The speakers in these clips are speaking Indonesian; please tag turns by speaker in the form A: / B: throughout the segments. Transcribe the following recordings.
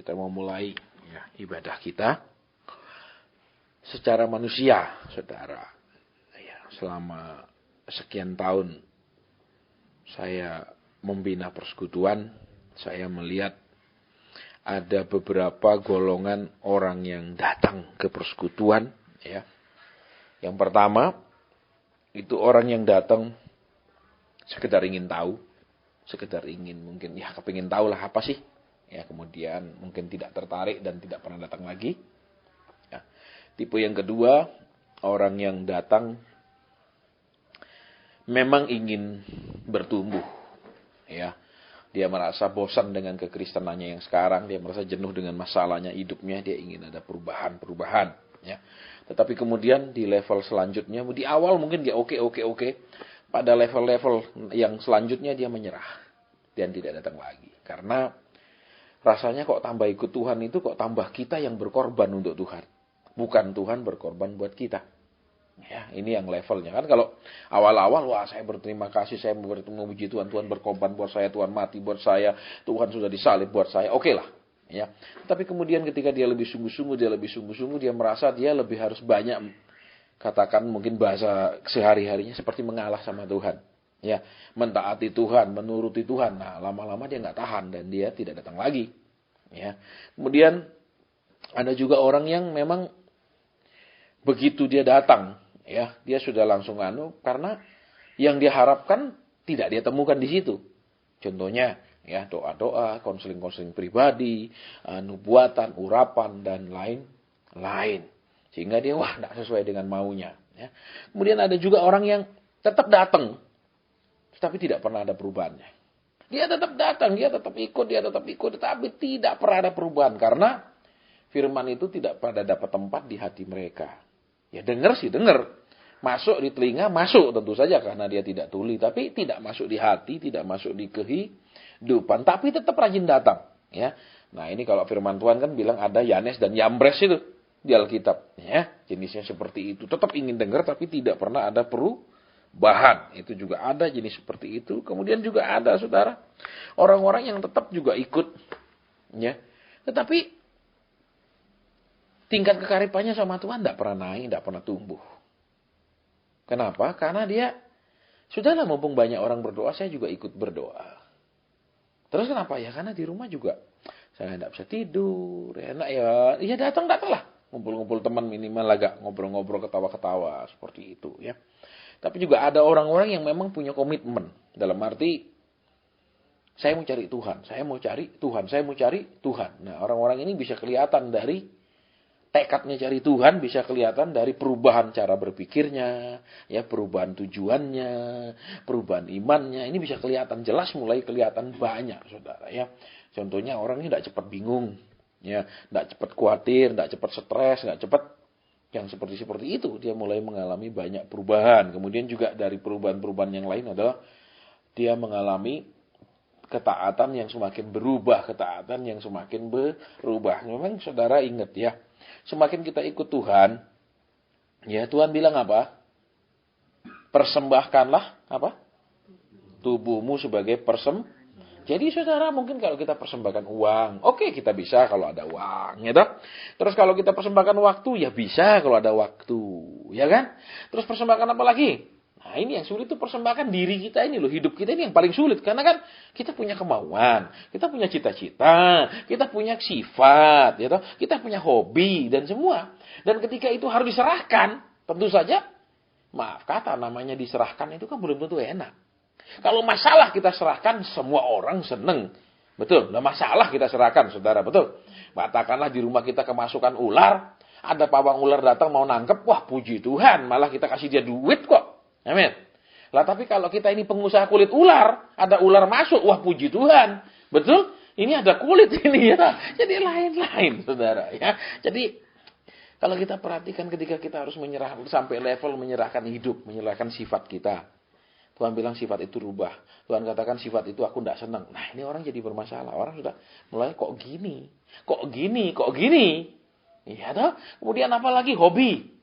A: kita mau mulai ya, ibadah kita secara manusia, saudara. Ya, selama sekian tahun saya membina persekutuan, saya melihat ada beberapa golongan orang yang datang ke persekutuan. Ya. Yang pertama, itu orang yang datang sekedar ingin tahu, sekedar ingin mungkin ya kepingin tahu lah apa sih. Ya, kemudian mungkin tidak tertarik dan tidak pernah datang lagi. Ya. Tipe yang kedua, orang yang datang memang ingin bertumbuh. Ya. Dia merasa bosan dengan kekristenannya yang sekarang, dia merasa jenuh dengan masalahnya hidupnya, dia ingin ada perubahan-perubahan. Ya. Tetapi kemudian di level selanjutnya, di awal mungkin dia oke. Pada level-level yang selanjutnya dia menyerah dan tidak datang lagi. Karena rasanya kok tambah ikut Tuhan itu kok tambah kita yang berkorban untuk Tuhan. Bukan Tuhan berkorban buat kita. Ya, ini yang levelnya kan. Kalau awal-awal, wah saya berterima kasih, saya memuji Tuhan, Tuhan berkorban buat saya, Tuhan mati buat saya, Tuhan sudah disalib buat saya, oke lah. Ya. Tapi kemudian ketika dia lebih sungguh-sungguh, dia merasa dia lebih harus banyak, katakan mungkin bahasa sehari-harinya seperti mengalah sama Tuhan. Ya, mentaati Tuhan, menuruti Tuhan. Nah, lama-lama dia nggak tahan dan dia tidak datang lagi. Ya. Kemudian ada juga orang yang memang begitu dia datang, ya, dia sudah langsung karena yang dia harapkan tidak dia temukan di situ. Contohnya, ya, doa-doa, konseling-konseling pribadi, nubuatan, urapan dan lain-lain. Sehingga dia tidak sesuai dengan maunya. Ya. Kemudian ada juga orang yang tetap datang, tapi tidak pernah ada perubahannya. Dia tetap datang, dia tetap ikut, tapi tidak pernah ada perubahan. Karena firman itu tidak pada dapat tempat di hati mereka. Ya dengar sih dengar, masuk di telinga, masuk tentu saja karena dia tidak tuli. Tapi tidak masuk di hati, tidak masuk di kehidupan. Tapi tetap rajin datang. Ya. Nah ini kalau firman Tuhan kan bilang ada Yanes dan Yambres itu di Alkitab, ya, jenisnya seperti itu. Tetap ingin dengar tapi tidak pernah ada perubahan. Itu juga ada jenis seperti itu. Kemudian juga ada, saudara, orang-orang yang tetap juga ikut, ya, tetapi tingkat kekaripannya sama Tuhan tidak pernah naik, tidak pernah tumbuh. Kenapa? Karena dia sudahlah, mumpung banyak orang berdoa, saya juga ikut berdoa. Terus kenapa? Ya karena di rumah juga saya tidak bisa tidur, enak ya datang-datanglah. Ngumpul-ngumpul teman minimal agak ngobrol-ngobrol, ketawa-ketawa, seperti itu, ya. Tapi juga ada orang-orang yang memang punya komitmen. Dalam arti, saya mau cari Tuhan, saya mau cari Tuhan. Nah, orang-orang ini bisa kelihatan dari tekadnya cari Tuhan, bisa kelihatan dari perubahan cara berpikirnya, ya, perubahan tujuannya, perubahan imannya. Ini bisa kelihatan jelas, mulai kelihatan banyak, saudara, ya. Contohnya orang ini tidak cepat bingung. Ya, tidak cepat khawatir, tidak cepat stres, tidak cepat yang seperti itu. Dia mulai mengalami banyak perubahan. Kemudian juga dari perubahan-perubahan yang lain adalah dia mengalami ketaatan yang semakin berubah, Memang saudara ingat ya, semakin kita ikut Tuhan, ya Tuhan bilang apa? Persembahkanlah apa? Tubuhmu sebagai Jadi saudara, mungkin kalau kita persembahkan uang, oke, kita bisa kalau ada uang, ya toh. Terus kalau kita persembahkan waktu, ya bisa kalau ada waktu, ya kan? Terus persembahkan apa lagi? Nah ini yang sulit itu persembahkan diri kita ini loh, hidup kita ini yang paling sulit. Karena kan kita punya kemauan, kita punya cita-cita, kita punya sifat, ya toh. Kita punya hobi dan semua. Dan ketika itu harus diserahkan, tentu saja, maaf kata, namanya diserahkan itu kan belum tentu enak. Kalau masalah kita serahkan, semua orang seneng. Betul, nah masalah kita serahkan, saudara, betul. Katakanlah di rumah kita kemasukan ular, ada pawang ular datang mau nangkep, wah puji Tuhan, malah kita kasih dia duit kok. Amin. Lah tapi kalau kita ini pengusaha kulit ular, ada ular masuk, wah puji Tuhan. Betul? Ini ada kulit ini ya. Jadi lain-lain, saudara, ya. Jadi kalau kita perhatikan ketika kita harus menyerah sampai level menyerahkan hidup, menyerahkan sifat kita. Tuhan bilang sifat itu rubah. Tuhan katakan sifat itu aku tidak senang. Nah ini orang jadi bermasalah. Orang sudah mulai kok gini. Iya toh. Kemudian apa lagi? Hobi.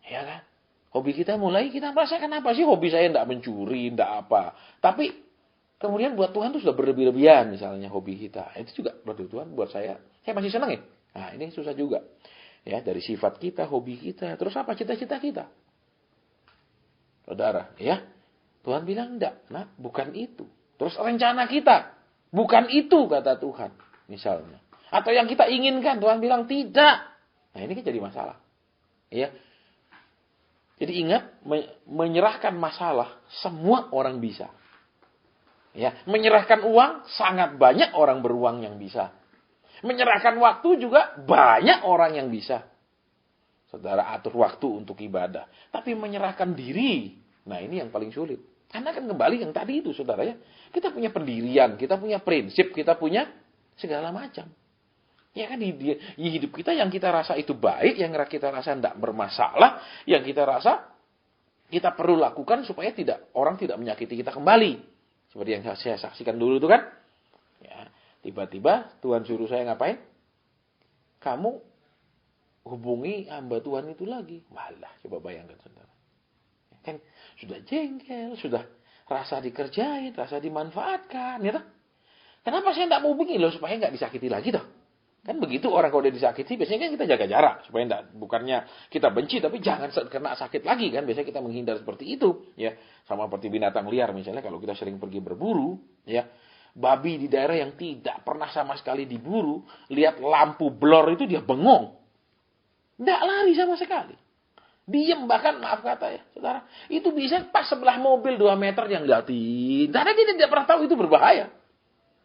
A: Ya kan? Hobi kita mulai kita merasakan apa sih? Hobi saya tidak mencuri, tidak apa. Tapi Kemudian buat Tuhan itu sudah berlebih-lebihan, misalnya hobi kita. Itu juga buat Tuhan, buat saya masih senang ya. Nah, ini susah juga. Ya, dari sifat kita, hobi kita, terus apa cita-cita kita? Saudara, ya. Tuhan bilang enggak, nah, bukan itu. Terus rencana kita, bukan itu kata Tuhan, misalnya. Atau yang kita inginkan, Tuhan bilang tidak. Nah, ini kan jadi masalah. Ya. Jadi ingat, menyerahkan masalah semua orang bisa. Ya, menyerahkan uang sangat banyak orang beruang yang bisa. Menyerahkan waktu juga banyak orang yang bisa. Saudara atur waktu untuk ibadah, tapi menyerahkan diri, nah ini yang paling sulit. Karena kan kembali yang tadi itu, saudara ya, kita punya pendirian, kita punya prinsip, kita punya segala macam. Ya kan di hidup kita yang kita rasa itu baik, yang kita rasa tidak bermasalah, yang kita rasa kita perlu lakukan supaya orang tidak menyakiti kita kembali. Seperti yang saya saksikan dulu itu kan. Ya, tiba-tiba Tuhan suruh saya ngapain? Kamu hubungi hamba Tuhan itu lagi. Malah, coba bayangkan saudara. Kan sudah jengkel, sudah rasa dikerjain, rasa dimanfaatkan. Ya, kenapa saya tidak mau hubungi? Loh, supaya nggak disakiti lagi toh. Kan begitu orang kalau udah disakiti, biasanya kan kita jaga jarak. Supaya bukannya kita benci, tapi jangan kena sakit lagi kan. Biasanya kita menghindar seperti itu. Ya, sama seperti binatang liar misalnya kalau kita sering pergi berburu. Ya, babi di daerah yang tidak pernah sama sekali diburu, lihat lampu blor itu dia bengong. Tidak lari sama sekali. Diem bahkan, maaf kata ya, saudara. Itu bisa pas sebelah mobil 2 meter yang ganti. Karena dia tidak pernah tahu itu berbahaya.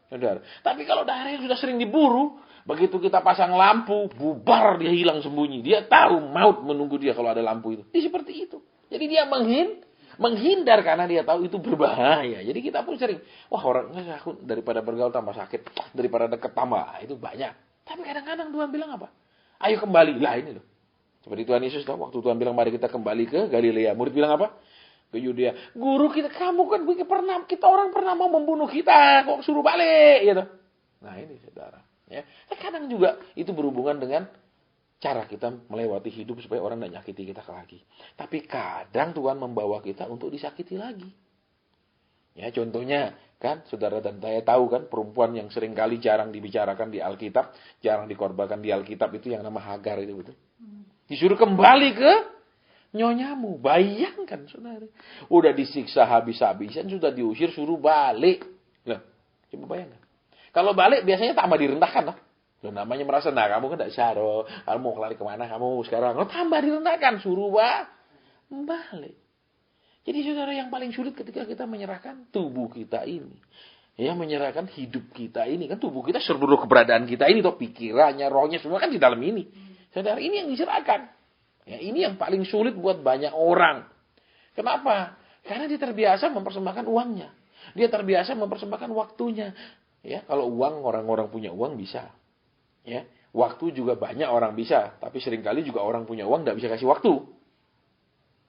A: Saudara. Tapi kalau daerah yang sudah sering diburu, begitu kita pasang lampu, bubar dia hilang sembunyi. Dia tahu maut menunggu dia kalau ada lampu itu. Jadi seperti itu. Jadi dia menghindar karena dia tahu itu berbahaya. Jadi kita pun sering, wah orang aku daripada bergaul tambah sakit, daripada deket tambah, itu banyak. Tapi kadang-kadang Tuhan bilang apa? Ayo kembali. Lah ini loh. Seperti Tuhan Yesus tahu waktu Tuhan bilang mari kita kembali ke Galilea. Murid bilang apa? Ke Yudea. Guru kita, kamu kan kita orang pernah mau membunuh kita, kok suruh balik gitu. Nah ini saudara. Ya, kadang juga itu berhubungan dengan cara kita melewati hidup supaya orang tidak nyakiti kita lagi. Tapi kadang Tuhan membawa kita untuk disakiti lagi. Ya, contohnya kan saudara dan saya tahu kan perempuan yang sering kali jarang dibicarakan di Alkitab, jarang dikorbankan di Alkitab itu yang nama Hagar itu betul. Disuruh kembali ke nyonyamu. Bayangkan saudara. Udah disiksa habis-habisan, sudah diusir suruh balik. Loh, coba bayangkan. Kalau balik biasanya tambah direndahkan loh. Loh namanya merasa, nah kamu kan tidak syaro, kamu mau lari kemana kamu sekarang? Loh tambah direndahkan, suruh balik. Jadi saudara yang paling sulit ketika kita menyerahkan tubuh kita ini. Ya menyerahkan hidup kita ini. Kan tubuh kita seluruh keberadaan kita ini. Toh pikirannya, rohnya semua kan di dalam ini. Saudara ini yang diserahkan. Ya, ini yang paling sulit buat banyak orang. Kenapa? Karena dia terbiasa mempersembahkan uangnya. Dia terbiasa mempersembahkan waktunya. Ya, kalau uang, orang-orang punya uang bisa. Ya, waktu juga banyak orang bisa, tapi seringkali juga orang punya uang tidak bisa kasih waktu.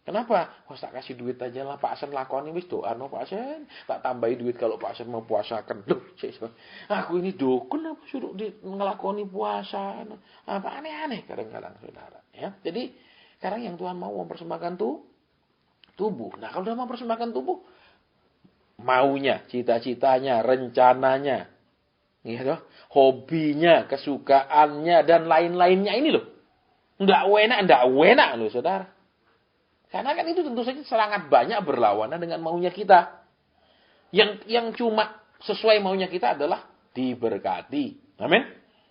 A: Kenapa? Wah, tak kasih duit aja lah Pak Asen lakoni wis doa no Pak Asen. Tak tambahi duit kalau Pak Asen mau puasakan. Loh, aku ini dukun apa suruh ngelakoni puasa. Apa aneh-aneh kadang-kadang saudara. Ya, jadi sekarang yang Tuhan mau mempersembahkan tubuh. Nah, kalau dia mempersembahkan tubuh, maunya, cita-citanya, rencananya, gitu, hobinya, kesukaannya, dan lain-lainnya ini loh. Nggak enak loh saudara. Karena kan itu tentu saja sangat banyak berlawanan dengan maunya kita. Yang cuma sesuai maunya kita adalah diberkati. Amin.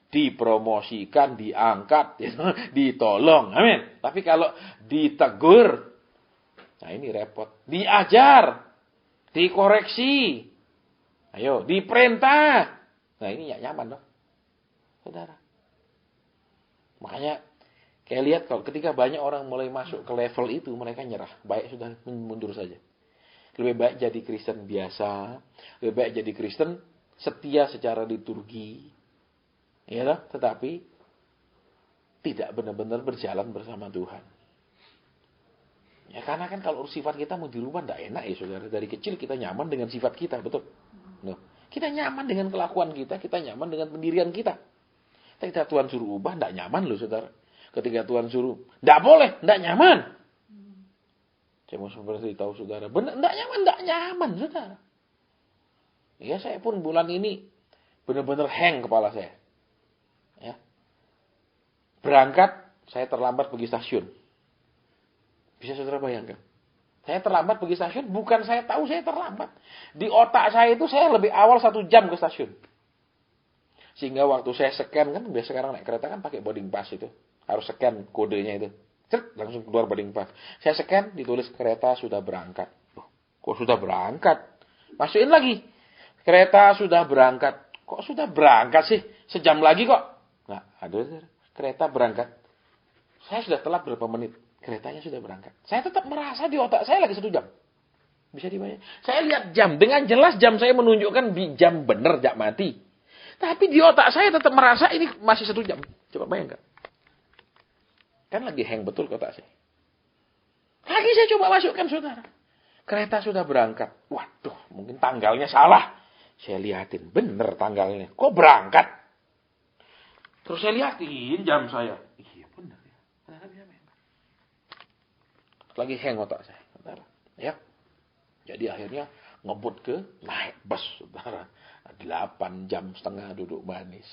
A: Dipromosikan, diangkat, ditolong. Amin. Tapi kalau ditegur, nah ini repot. Diajar, dikoreksi, ayo, diperintah. Nah ini gak nyaman loh, saudara. Makanya, kayak lihat kalau ketika banyak orang mulai masuk ke level itu, mereka nyerah. Baik sudah mundur saja. Lebih baik jadi Kristen biasa, lebih baik jadi Kristen setia secara liturgi, ya loh, tetapi tidak benar-benar berjalan bersama Tuhan. Ya karena kan kalau sifat kita mau dirubah tidak enak ya saudara. Dari kecil kita nyaman dengan sifat kita, betul? Loh, kita nyaman dengan kelakuan kita nyaman dengan pendirian kita. Ketika Tuhan suruh ubah, tidak nyaman loh saudara. Ketika Tuhan suruh, tidak boleh, tidak nyaman. Saya mau seperti tahu saudara, benar, tidak nyaman saudara. Ya, saya pun bulan ini benar-benar hang kepala saya. Ya. Berangkat, saya terlambat pergi stasiun. Bisa saudara bayangkan? Saya terlambat pergi stasiun, bukan saya tahu saya terlambat. Di otak saya itu saya lebih awal 1 jam ke stasiun. Sehingga waktu saya scan, kan biasa sekarang naik kereta kan pakai boarding pass itu. Harus scan kodenya itu. Cet, langsung keluar boarding pass. Saya scan, ditulis kereta sudah berangkat. Kok sudah berangkat? Masukin lagi. Kereta sudah berangkat. Kok sudah berangkat sih? Sejam lagi kok. Nah, aduh, kereta berangkat. Saya sudah telat berapa menit. Keretanya sudah berangkat. Saya tetap merasa di otak saya lagi 1 jam. Bisa dibayangkan. Saya lihat jam. Dengan jelas jam saya menunjukkan jam benar, jam mati. Tapi di otak saya tetap merasa ini masih 1 jam. Coba bayangkan. Kan lagi hang betul ke otak saya. Lagi saya coba masukkan saudara. Kereta sudah berangkat. Waduh, mungkin tanggalnya salah. Saya lihatin, bener tanggalnya. Kok berangkat? Terus saya lihatin jam saya. Iya bener ya. Lagi hang otak saya. Saudara. Ya. Jadi akhirnya ngebut ke naik bus, saudara. 8,5 jam duduk manis.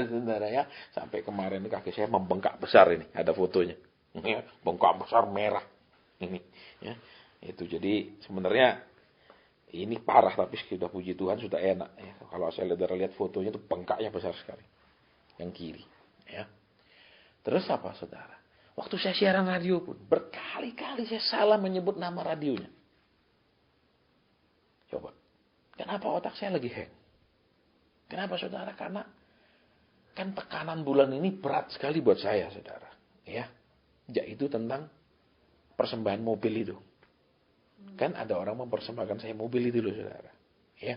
A: Saudara ya. Sampai kemarin kaki saya membengkak besar ini. Ada fotonya. Bengkak besar merah. Ini. Ya. Itu jadi sebenarnya ini parah, tapi sudah puji Tuhan sudah enak. Ya. Kalau saya lihat fotonya itu bengkaknya besar sekali. Yang kiri. Ya. Terus apa saudara? Waktu saya siaran radio pun berkali-kali saya salah menyebut nama radionya. Coba. Kenapa otak saya lagi hang? Kenapa saudara? Karena kan tekanan bulan ini berat sekali buat saya saudara. Ya. Yaitu tentang persembahan mobil itu. Kan ada orang mempersembahkan saya mobil itu loh saudara. Ya.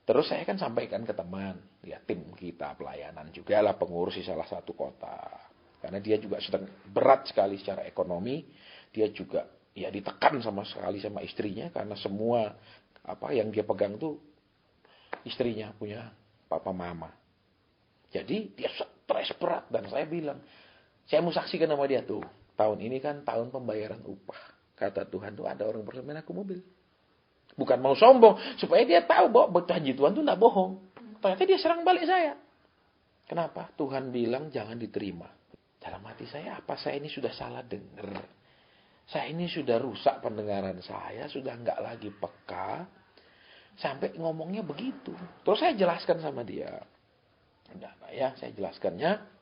A: Terus saya kan sampaikan ke teman. Ya tim kita pelayanan juga lah pengurus di salah satu kota. Karena dia juga sedang berat sekali secara ekonomi. Dia juga ya ditekan sama sekali sama istrinya. Karena semua apa yang dia pegang tuh istrinya punya papa mama. Jadi dia stres berat. Dan saya bilang, saya mau saksikan sama dia tuh. Tahun ini kan tahun pembayaran upah. Kata Tuhan tuh ada orang bersamain aku mobil. Bukan mau sombong. Supaya dia tahu bahwa janji Tuhan tuh gak bohong. Ternyata dia serang balik saya. Kenapa? Tuhan bilang jangan diterima. Dalam hati saya, apa saya ini sudah salah dengar? Saya ini sudah rusak pendengaran saya. Sudah gak lagi peka. Sampai ngomongnya begitu. Terus saya jelaskan sama dia. Enggak, ya, saya jelaskannya.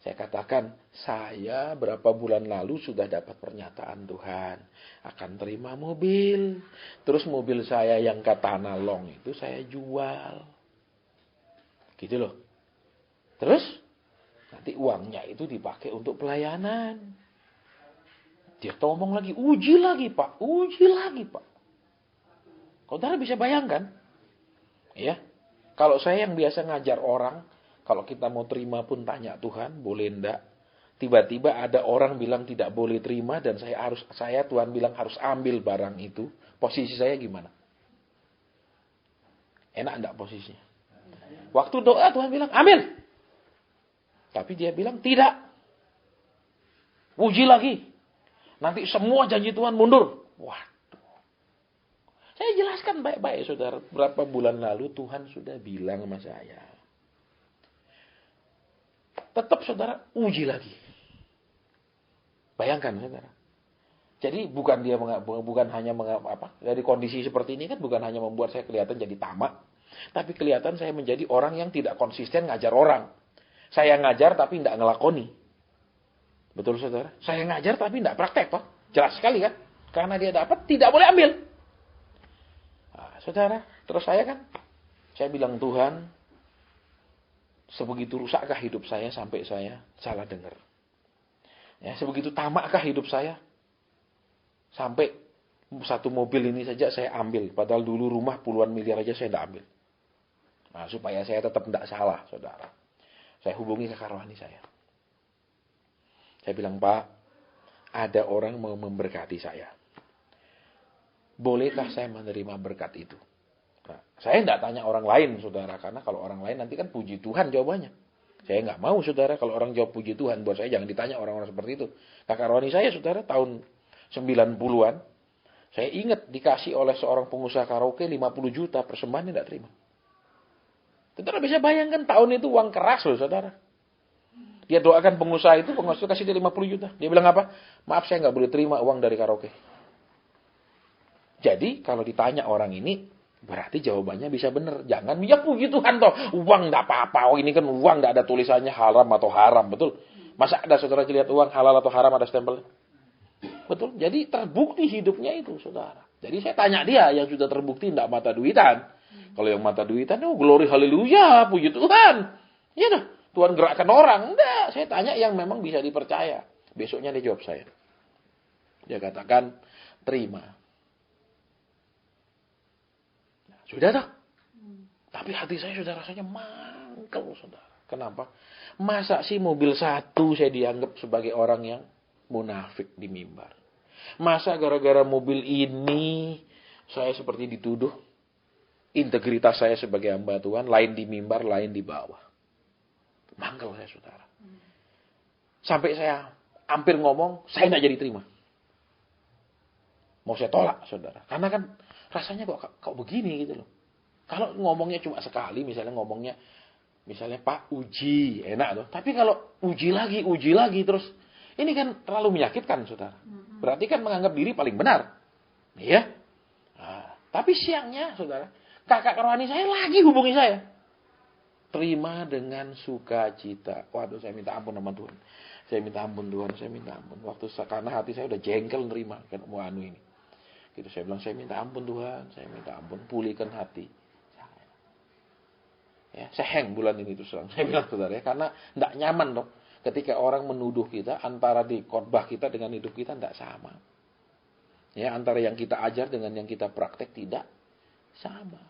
A: Saya katakan, saya berapa bulan lalu sudah dapat pernyataan Tuhan. Akan terima mobil. Terus mobil saya yang kata analog itu saya jual. Gitu loh. Terus, nanti uangnya itu dipakai untuk pelayanan. Dia ngomong lagi, uji lagi Pak. Uji lagi Pak. Saudara bisa bayangkan. Ya. Kalau saya yang biasa ngajar orang. Kalau kita mau terima pun tanya Tuhan. Boleh enggak. Tiba-tiba ada orang bilang tidak boleh terima. Dan saya Tuhan bilang harus ambil barang itu. Posisi saya gimana? Enak enggak posisinya? Waktu doa Tuhan bilang ambil. Tapi dia bilang tidak. Uji lagi. Nanti semua janji Tuhan mundur. Wah. Saya jelaskan baik-baik saudara. Berapa bulan lalu Tuhan sudah bilang sama saya. Tetap saudara uji lagi. Bayangkan saudara. Jadi bukan hanya dari kondisi seperti ini kan bukan hanya membuat saya kelihatan jadi tamak. Tapi kelihatan saya menjadi orang yang tidak konsisten ngajar orang. Saya ngajar tapi tidak ngelakoni. Betul saudara? Saya ngajar tapi tidak praktek Pak. Jelas sekali kan? Karena dia dapat tidak boleh ambil. Saudara, terus saya bilang Tuhan, sebegitu rusakkah hidup saya sampai saya salah dengar? Ya, sebegitu tamakkah hidup saya sampai satu mobil ini saja saya ambil, padahal dulu rumah puluhan miliar aja saya tidak ambil. Nah, supaya saya tetap tidak salah, saudara. Saya hubungi kakak rohani saya. Saya bilang, Pak, ada orang mau memberkati saya. Bolehkah saya menerima berkat itu? Nah, saya tidak tanya orang lain, saudara. Karena kalau orang lain nanti kan puji Tuhan jawabannya. Saya nggak mau, saudara. Kalau orang jawab puji Tuhan, buat saya jangan ditanya orang-orang seperti itu. Kakak rohani saya, saudara, tahun 90-an. Saya ingat dikasih oleh seorang pengusaha karaoke 50 juta persembahan, tidak terima. Saudara bisa bayangkan tahun itu uang keras loh saudara. Dia doakan pengusaha itu kasih dia 50 juta. Dia bilang apa? Maaf saya nggak boleh terima uang dari karaoke. Jadi kalau ditanya orang ini, berarti jawabannya bisa benar. Jangan, ya puji Tuhan toh, uang nggak apa-apa. Oh ini kan uang nggak ada tulisannya haram atau haram, betul? Masa ada saudara lihat uang halal atau haram ada stempel? Betul? Jadi terbukti hidupnya itu saudara. Jadi saya tanya dia yang sudah terbukti tidak mata duitan. Kalau yang mata duitan, oh glory haleluya, puji Tuhan. Iya dah, Tuhan gerakkan orang. Enggak, saya tanya yang memang bisa dipercaya. Besoknya dia jawab saya. Dia katakan, terima. Sudah dah. Tapi hati saya sudah rasanya mangkel, saudara. Kenapa? Masa sih mobil satu saya dianggap sebagai orang yang munafik di mimbar? Masa gara-gara mobil ini saya seperti dituduh integritas saya sebagai hamba Tuhan, lain di mimbar, lain di bawah. Mangkel saya, saudara. Sampai saya hampir ngomong, saya tidak jadi terima. Mau saya tolak, saudara. Karena kan rasanya kok begini gitu loh. Kalau ngomongnya cuma sekali, misalnya ngomongnya, misalnya Pak uji, enak tuh. Tapi kalau uji lagi terus, ini kan terlalu menyakitkan, saudara. Berarti kan menganggap diri paling benar. Iya. Nah, tapi siangnya, saudara, kakak rohani saya lagi hubungi saya. Terima dengan sukacita. Waduh, saya minta ampun sama Tuhan. Saya minta ampun Tuhan, saya minta ampun. Karena hati saya udah jengkel nerima kan mau anu ini. Gitu saya bilang, saya minta ampun Tuhan, saya minta ampun, pulihkan hati. Ya, saya hang bulan ini terus terang. Saya bilang saudara ya, karena tidak nyaman dong. Ketika orang menuduh kita, antara di khotbah kita dengan hidup kita tidak sama. Ya, antara yang kita ajar dengan yang kita praktek tidak sama.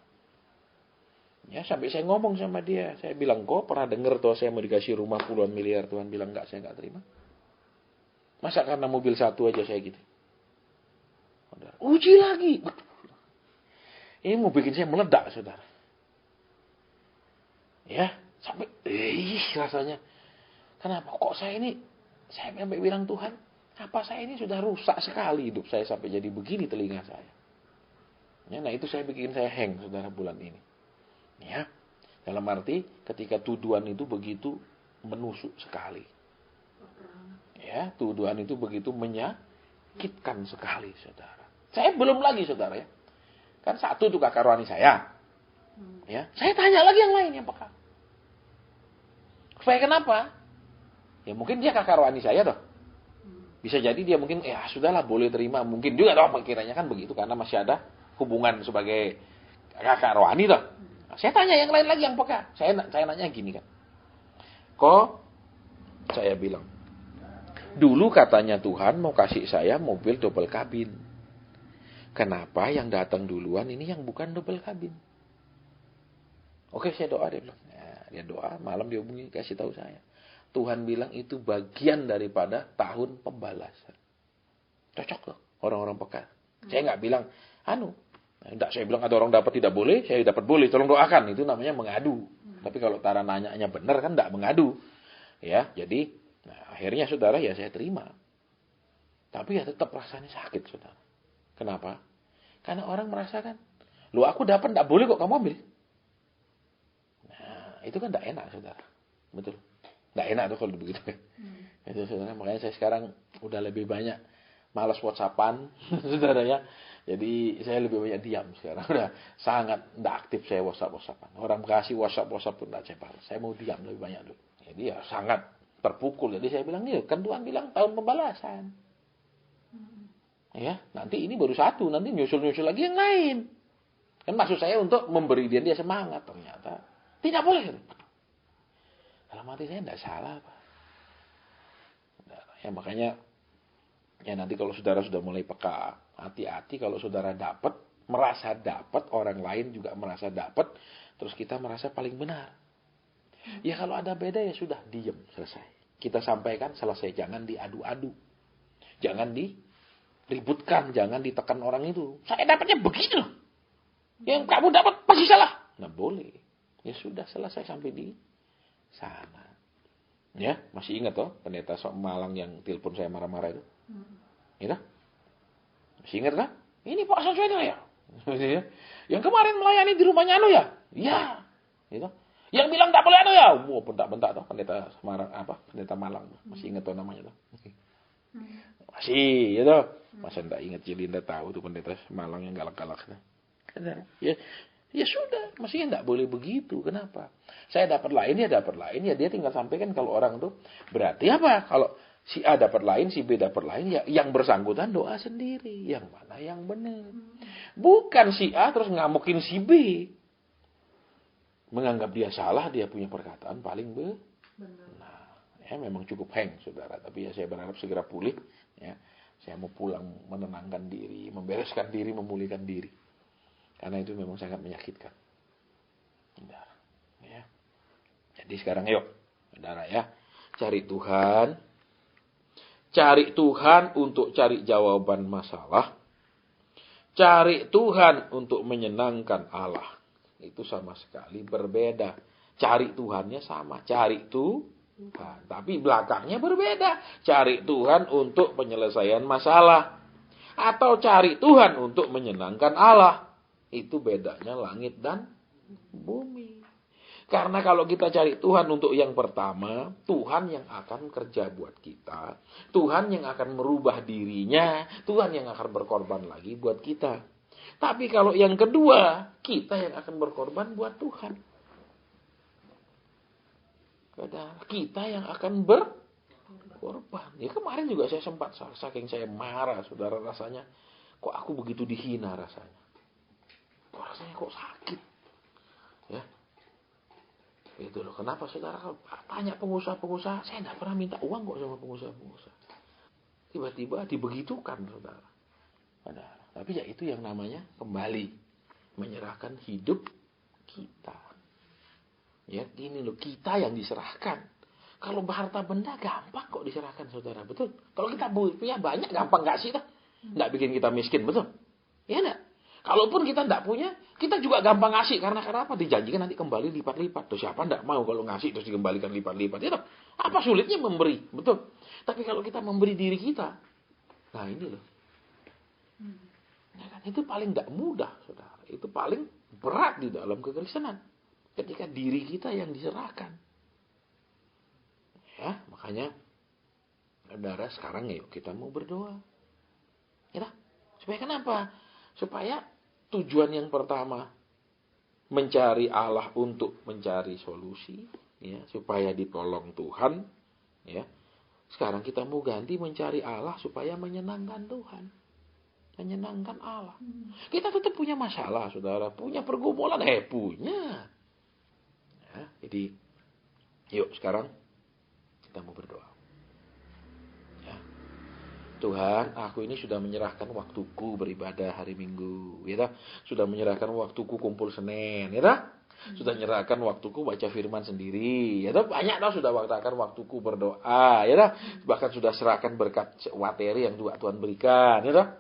A: Ya, sampai saya ngomong sama dia, saya bilang, kok pernah dengar tuh saya mau dikasih rumah puluhan miliar, Tuhan bilang enggak, saya enggak terima. Masa karena mobil satu aja saya gitu. Uji lagi. Ini mau bikin saya meledak, saudara. Ya, sampai rasanya. Kenapa kok saya sampai bilang Tuhan, apa saya ini sudah rusak sekali hidup saya sampai jadi begini telinga saya. Ya, nah itu bikin saya hang, saudara, bulan ini. Ya, dalam arti ketika tuduhan itu begitu menusuk sekali. Ya, tuduhan itu begitu menyakitkan sekali, saudara. Saya belum lagi, saudara ya. Kan satu tuh kakak rohani saya. Ya, saya tanya lagi yang lain yang peka. Supaya kenapa? Ya mungkin dia kakak rohani saya toh. Bisa jadi dia mungkin sudahlah boleh terima, mungkin juga toh pikirannya kan begitu karena masih ada hubungan sebagai kakak rohani toh. Nah, saya tanya yang lain lagi yang peka. Saya nanya gini kan. Kok saya bilang, dulu katanya Tuhan mau kasih saya mobil double kabin. Kenapa yang datang duluan ini yang bukan double kabin? Oke, saya doa, dia bilang. Ya, dia doa, malam dia hubungi, kasih tahu saya. Tuhan bilang itu bagian daripada tahun pembalasan. Cocok loh, orang-orang peka. Saya nggak bilang, enggak, saya bilang ada orang dapat tidak boleh, saya dapat boleh, tolong doakan. Itu namanya mengadu. Tapi kalau cara nanyanya benar kan enggak mengadu. Ya, jadi akhirnya saudara ya saya terima. Tapi ya tetap rasanya sakit, saudara. Kenapa? Karena orang merasakan, loh aku dapat enggak boleh kok kamu ambil. Itu kan tidak enak, saudara. Betul. Tidak enak tuh kalau begitu. Itu, saudara. Makanya saya sekarang udah lebih banyak malas WhatsAppan, saudara ya. Jadi saya lebih banyak diam sekarang. Udah sangat tidak aktif saya WhatsAppan. Orang kasih WhatsApp pun tidak saya balas. Saya mau diam lebih banyak dulu. Jadi ya sangat terpukul. Jadi saya bilang, kan Tuhan bilang tahun pembalasan. Ya, nanti ini baru satu, nanti nyusul-nyusul lagi yang lain. Kan maksud saya untuk memberi dia semangat, ternyata tidak boleh. Dalam hati saya tidak salah, Pak. Ya makanya ya nanti kalau saudara sudah mulai peka, hati-hati kalau saudara merasa dapat, orang lain juga merasa dapat, terus kita merasa paling benar. Ya kalau ada beda ya sudah, diam, selesai. Kita sampaikan selesai, jangan diadu-adu. Jangan diributkan, jangan ditekan orang itu. Saya dapatnya begini loh. Yang kamu dapat pasti salah. Nah boleh. Ya sudah selesai sampai di sana. Ya, masih ingat toh pendeta Malang yang telepon saya marah-marah itu? Gitu? Masih ingat kan? Ini Pak Suseno ya? Yang kemarin melayani di rumahnya anu ya? Iya. Gitu. Yang bilang tak boleh anu ya? Wah, bentak-bentak tuh pendeta Semarang pendeta Malang. Masih ingat tuh namanya tuh. Masih, gitu. Masa enggak ingat Cilinda tahu tuh pendeta Malang yang galak-galak. Ya sudah, maksudnya enggak boleh begitu. Kenapa? Saya dapat lain, ya dia tinggal sampaikan kalau orang tuh berarti apa? Kalau si A dapat lain, si B dapat lain, ya yang bersangkutan doa sendiri. Yang mana yang benar. Bukan si A terus ngamukin si B. Menganggap dia salah, dia punya perkataan paling benar. Nah, ya memang cukup hang, saudara. Tapi ya saya berharap segera pulih. Ya, saya mau pulang menenangkan diri, membereskan diri, memulihkan diri. Karena itu memang sangat menyakitkan. Saudara, ya. Jadi sekarang yuk, saudara ya, cari Tuhan. Cari Tuhan untuk cari jawaban masalah. Cari Tuhan untuk menyenangkan Allah. Itu sama sekali berbeda. Cari Tuhannya sama. Cari Tuhan. Tapi belakangnya berbeda. Cari Tuhan untuk penyelesaian masalah. Atau cari Tuhan untuk menyenangkan Allah. Itu bedanya langit dan bumi. Karena kalau kita cari Tuhan untuk yang pertama, Tuhan yang akan kerja buat kita. Tuhan yang akan merubah dirinya. Tuhan yang akan berkorban lagi buat kita. Tapi kalau yang kedua, kita yang akan berkorban buat Tuhan. Kita yang akan berkorban. Ya kemarin juga saya sempat, saking saya marah, saudara, rasanya. Kok aku begitu dihina rasanya. Kok rasanya kok sakit. Ya. Itu loh. Kenapa saudara kalau tanya pengusaha-pengusaha, saya tidak pernah minta uang kok sama pengusaha-pengusaha. Tiba-tiba dibegitukan saudara. Padahal. Tapi ya itu yang namanya kembali menyerahkan hidup kita. Ya, ini loh kita yang diserahkan. Kalau harta benda gampang kok diserahkan saudara, betul? Kalau kita punya banyak gampang nggak sih? Nggak bikin kita miskin, betul? Ya enggak? Kalaupun kita tidak punya, kita juga gampang ngasih. Karena kenapa? Dijanjikan nanti kembali lipat-lipat. Tuh siapa tidak mau kalau ngasih terus dikembalikan lipat-lipat. Ya, apa sulitnya memberi? Betul. Tapi kalau kita memberi diri kita, nah ini loh. Ya kan? Itu paling tidak mudah, saudara. Itu paling berat di dalam kekristenan. Ketika diri kita yang diserahkan. Ya, makanya, saudara, sekarang yuk kita mau berdoa. Ya, supaya kenapa? Supaya tujuan yang pertama mencari Allah untuk mencari solusi, ya, supaya ditolong Tuhan, ya. Sekarang kita mau ganti mencari Allah supaya menyenangkan Tuhan, menyenangkan Allah. Kita tetap punya masalah, saudara, punya pergumulan, punya. Ya, jadi, yuk sekarang kita mau berdoa. Tuhan, aku ini sudah menyerahkan waktuku beribadah hari Minggu, ya. Sudah menyerahkan waktuku kumpul Senin, ya. Sudah menyerahkan waktuku baca firman sendiri, ya. Banyak sudah waktakan waktuku berdoa, ya. Bahkan sudah serahkan berkat materi yang Tuhan berikan, ya.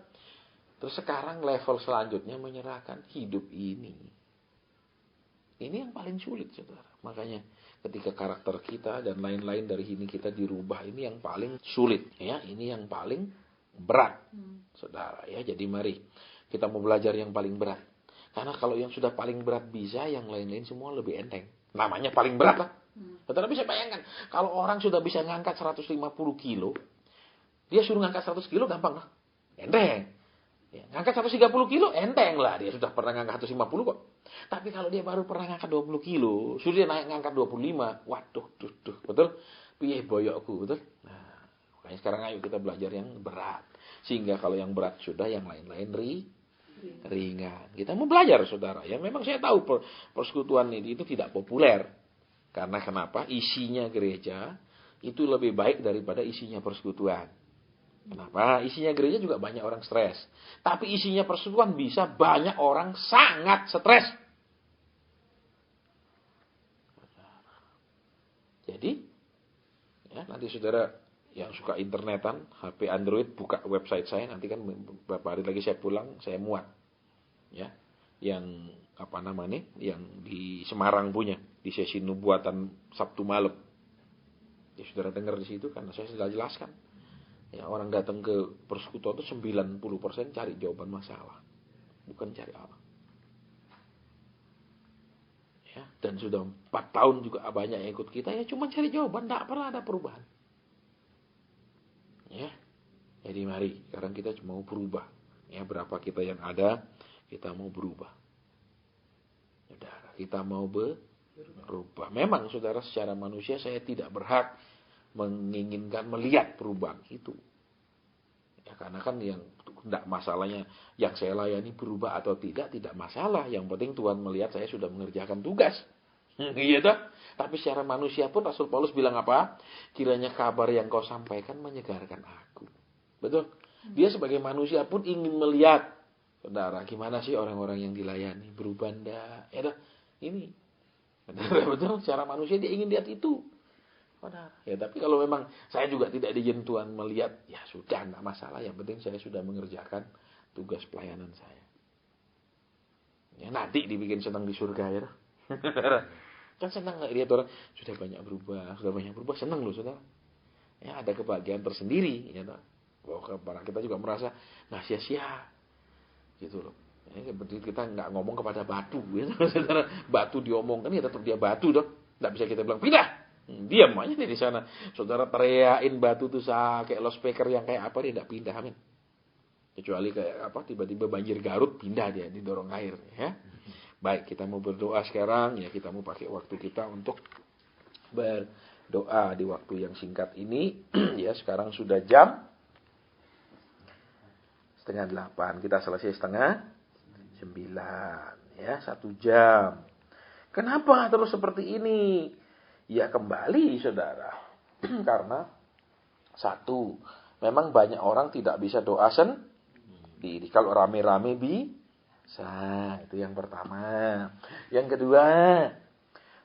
A: Terus sekarang level selanjutnya menyerahkan hidup ini. Ini yang paling sulit, saudara. Makanya ketika karakter kita dan lain-lain dari ini kita dirubah, ini yang paling sulit, ya. Ini yang paling berat, saudara, ya. Jadi mari kita mau belajar yang paling berat. Karena kalau yang sudah paling berat bisa, yang lain-lain semua lebih enteng. Namanya paling berat lah. Saudara bisa bayangkan, kalau orang sudah bisa ngangkat 150 kilo, dia suruh ngangkat 100 kilo gampang lah, enteng. Ya, ngangkat 130 kilo enteng lah, dia sudah pernah ngangkat 150 kok. Tapi kalau dia baru pernah ngangkat 20 kilo, suruh dia naik ngangkat 25, waduh, betul? Piye boyokku, betul? Nah, makanya sekarang ayo kita belajar yang berat. Sehingga kalau yang berat sudah, yang lain-lain ringan. Kita mau belajar, saudara. Ya memang saya tahu persekutuan ini itu tidak populer. Karena kenapa? Isinya gereja itu lebih baik daripada isinya persekutuan. Kenapa? Isinya gereja juga banyak orang stres. Tapi isinya persekutuan bisa banyak orang sangat stres. Jadi, ya, nanti saudara yang suka internetan, HP Android, buka website saya. Nanti kan beberapa hari lagi saya pulang, saya muat. Ya, yang apa namanya? Yang di Semarang punya, di sesi nubuatan Sabtu malam. Ya saudara dengar di situ, karena saya sudah jelaskan. Ya, orang datang ke persekutuan itu 90% cari jawaban masalah, bukan cari Allah. Ya, dan sudah 4 tahun juga banyak yang ikut kita, ya cuma cari jawaban, tidak pernah ada perubahan. Ya, jadi mari sekarang kita mau berubah. Ya, berapa kita yang ada, kita mau berubah. Saudara, kita mau berubah. Memang saudara, secara manusia saya tidak berhak menginginkan melihat perubahan itu. Ya, karena kan yang tidak masalahnya yang saya layani berubah atau tidak masalah. Yang penting Tuhan melihat saya sudah mengerjakan tugas. Iya toh? Tapi secara manusia pun Rasul Paulus bilang apa? Kiranya kabar yang kau sampaikan menyegarkan aku. Betul? Dia sebagai manusia pun ingin melihat, saudara, gimana sih orang-orang yang dilayani? Berubah enggak? Ya dah, ini. Betul, secara manusia dia ingin lihat itu. Saudara. Ya, tapi kalau memang saya juga tidak diizin Tuhan melihat, ya sudah, enggak masalah. Yang penting saya sudah mengerjakan tugas pelayanan saya. Ya, nanti dibikin senang di surga ya. Kan senang enggak lihat orang sudah banyak berubah, senang loh, saudara. Ya, ada kebahagiaan tersendiri, ya toh. Bahwa kita juga merasa nggak sia-sia gitu loh. Ya, seperti kita nggak ngomong kepada batu, ya. Batu diomongkan ya tetap dia batu dong. Nggak bisa kita bilang pindah, diam aja di sana. Saudara teriakin batu tuh kayak loudspeaker yang kayak apa, dia nggak pindah, amin. Kecuali kayak apa, tiba-tiba banjir Garut, pindah dia, didorong air, ya. Baik, kita mau berdoa sekarang, ya kita mau pakai waktu kita untuk berdoa di waktu yang singkat ini. Ya, sekarang sudah jam 7:30. Kita selesai 8:30. Ya, 1 jam. Kenapa terus seperti ini? Ya kembali saudara. Karena satu, memang banyak orang tidak bisa doa sendiri. Kalau rame-rame bisa. Itu yang pertama. Yang kedua,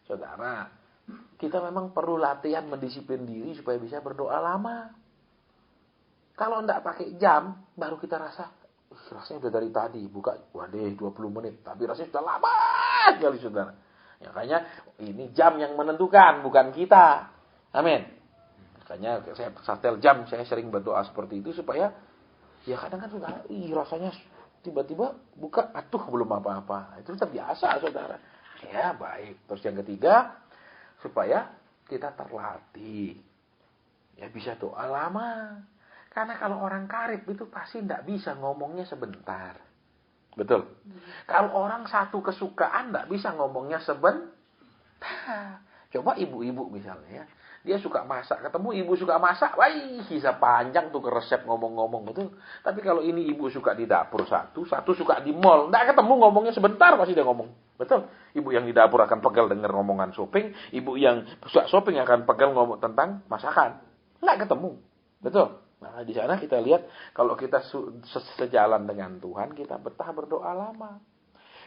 A: saudara, kita memang perlu latihan mendisiplin diri supaya bisa berdoa lama. Kalau enggak pakai jam, baru kita rasanya udah dari tadi, buka, waduh 20 menit. Tapi rasanya sudah lama sekali, saudara. Ya, makanya ini jam yang menentukan, bukan kita. Amin. Makanya saya setel jam, saya sering berdoa seperti itu supaya, ya kadang kan saudara, rasanya tiba-tiba buka, belum apa-apa. Itu terbiasa, saudara. Ya, baik. Terus yang ketiga, supaya kita terlatih. Ya, bisa doa lama. Karena kalau orang karib itu pasti tidak bisa ngomongnya sebentar. Betul? Kalau orang satu kesukaan tidak bisa ngomongnya sebentar. Coba ibu-ibu misalnya ya. Dia suka masak, ketemu ibu suka masak, wah bisa panjang tuh ke resep ngomong-ngomong, betul. Tapi kalau ini ibu suka di dapur satu suka di mall, tidak ketemu ngomongnya sebentar pasti dia ngomong. Betul? Ibu yang di dapur akan pegal dengar ngomongan shopping, ibu yang suka shopping akan pegal ngomong tentang masakan. Tidak ketemu. Betul? Nah, di sana kita lihat kalau kita sejalan dengan Tuhan, kita betah berdoa lama.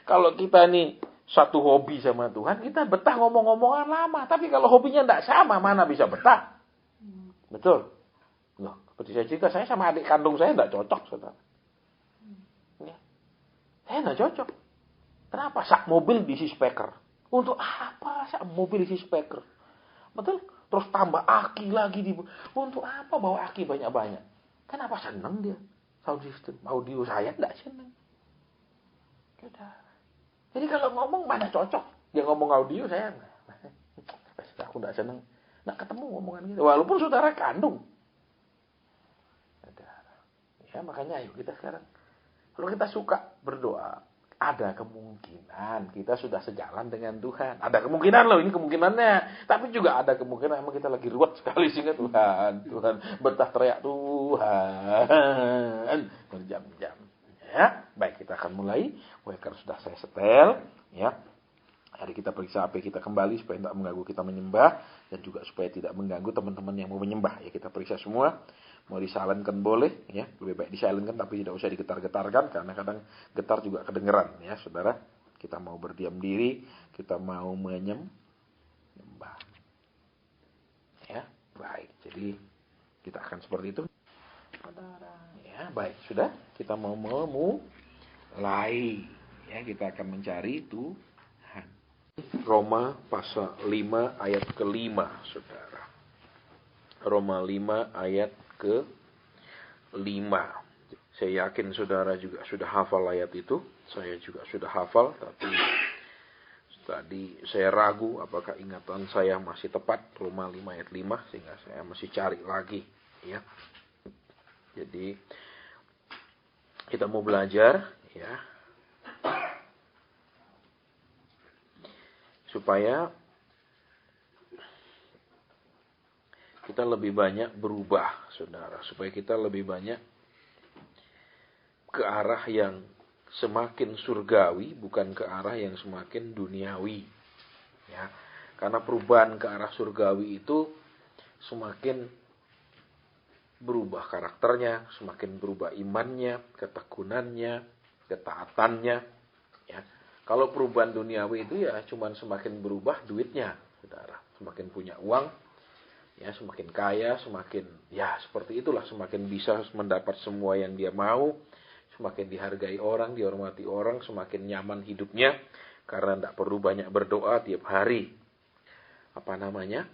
A: Kalau kita nih satu hobi sama Tuhan, kita betah ngomong-ngomongan lama. Tapi kalau hobinya tidak sama, mana bisa betah? Betul? Loh, seperti saya cerita, saya sama adik kandung saya tidak cocok, saudara. Ya. Saya tidak cocok. Kenapa? Sak mobil diisi speaker. Untuk apa sak mobil diisi speaker? Betul? Terus tambah aki lagi. Untuk apa bawa aki banyak-banyak? Kenapa senang dia? Sound system. Audio saya tidak senang. Jadi kalau ngomong mana cocok? Dia ngomong audio saya. Aku tidak senang. Tidak ketemu ngomongan gitu. Walaupun saudara kandung. Ya makanya ayo kita sekarang. Kalau kita suka berdoa. Ada kemungkinan kita sudah sejalan dengan Tuhan. Ada kemungkinan loh, ini kemungkinannya. Tapi juga ada kemungkinan emang kita lagi ruwet sekali sehingga Tuhan betah teriak Tuhan berjam-jam. Ya, baik kita akan mulai. Waker sudah saya setel. Ya, hari kita periksa HP kita kembali supaya tidak mengganggu kita menyembah dan juga supaya tidak mengganggu teman-teman yang mau menyembah. Ya kita periksa semua. Mau disilentkan boleh, ya lebih baik disilentkan tapi tidak usah digetar-getarkan karena kadang getar juga kedengeran, ya saudara. Kita mau berdiam diri, kita mau menyembah, ya baik. Jadi kita akan seperti itu, saudara. Ya baik sudah, kita mau mulai, ya kita akan mencari Tuhan. Roma pasal 5 ayat ke-5, saudara. Roma 5 ayat ke-5. Saya yakin saudara juga sudah hafal ayat itu. Saya juga sudah hafal, tapi tadi saya ragu apakah ingatan saya masih tepat. Roma 5 ayat 5, sehingga saya masih cari lagi. Ya. Jadi kita mau belajar, ya, supaya kita lebih banyak berubah, saudara. Supaya kita lebih banyak ke arah yang semakin surgawi, bukan ke arah yang semakin duniawi. Ya. Karena perubahan ke arah surgawi itu semakin berubah karakternya, semakin berubah imannya, ketekunannya, ketaatannya. Ya. Kalau perubahan duniawi itu ya cuman semakin berubah duitnya, saudara. Semakin punya uang, ya semakin kaya, semakin ya seperti itulah, semakin bisa mendapat semua yang dia mau, semakin dihargai orang, dihormati orang, semakin nyaman hidupnya karena tidak perlu banyak berdoa tiap hari.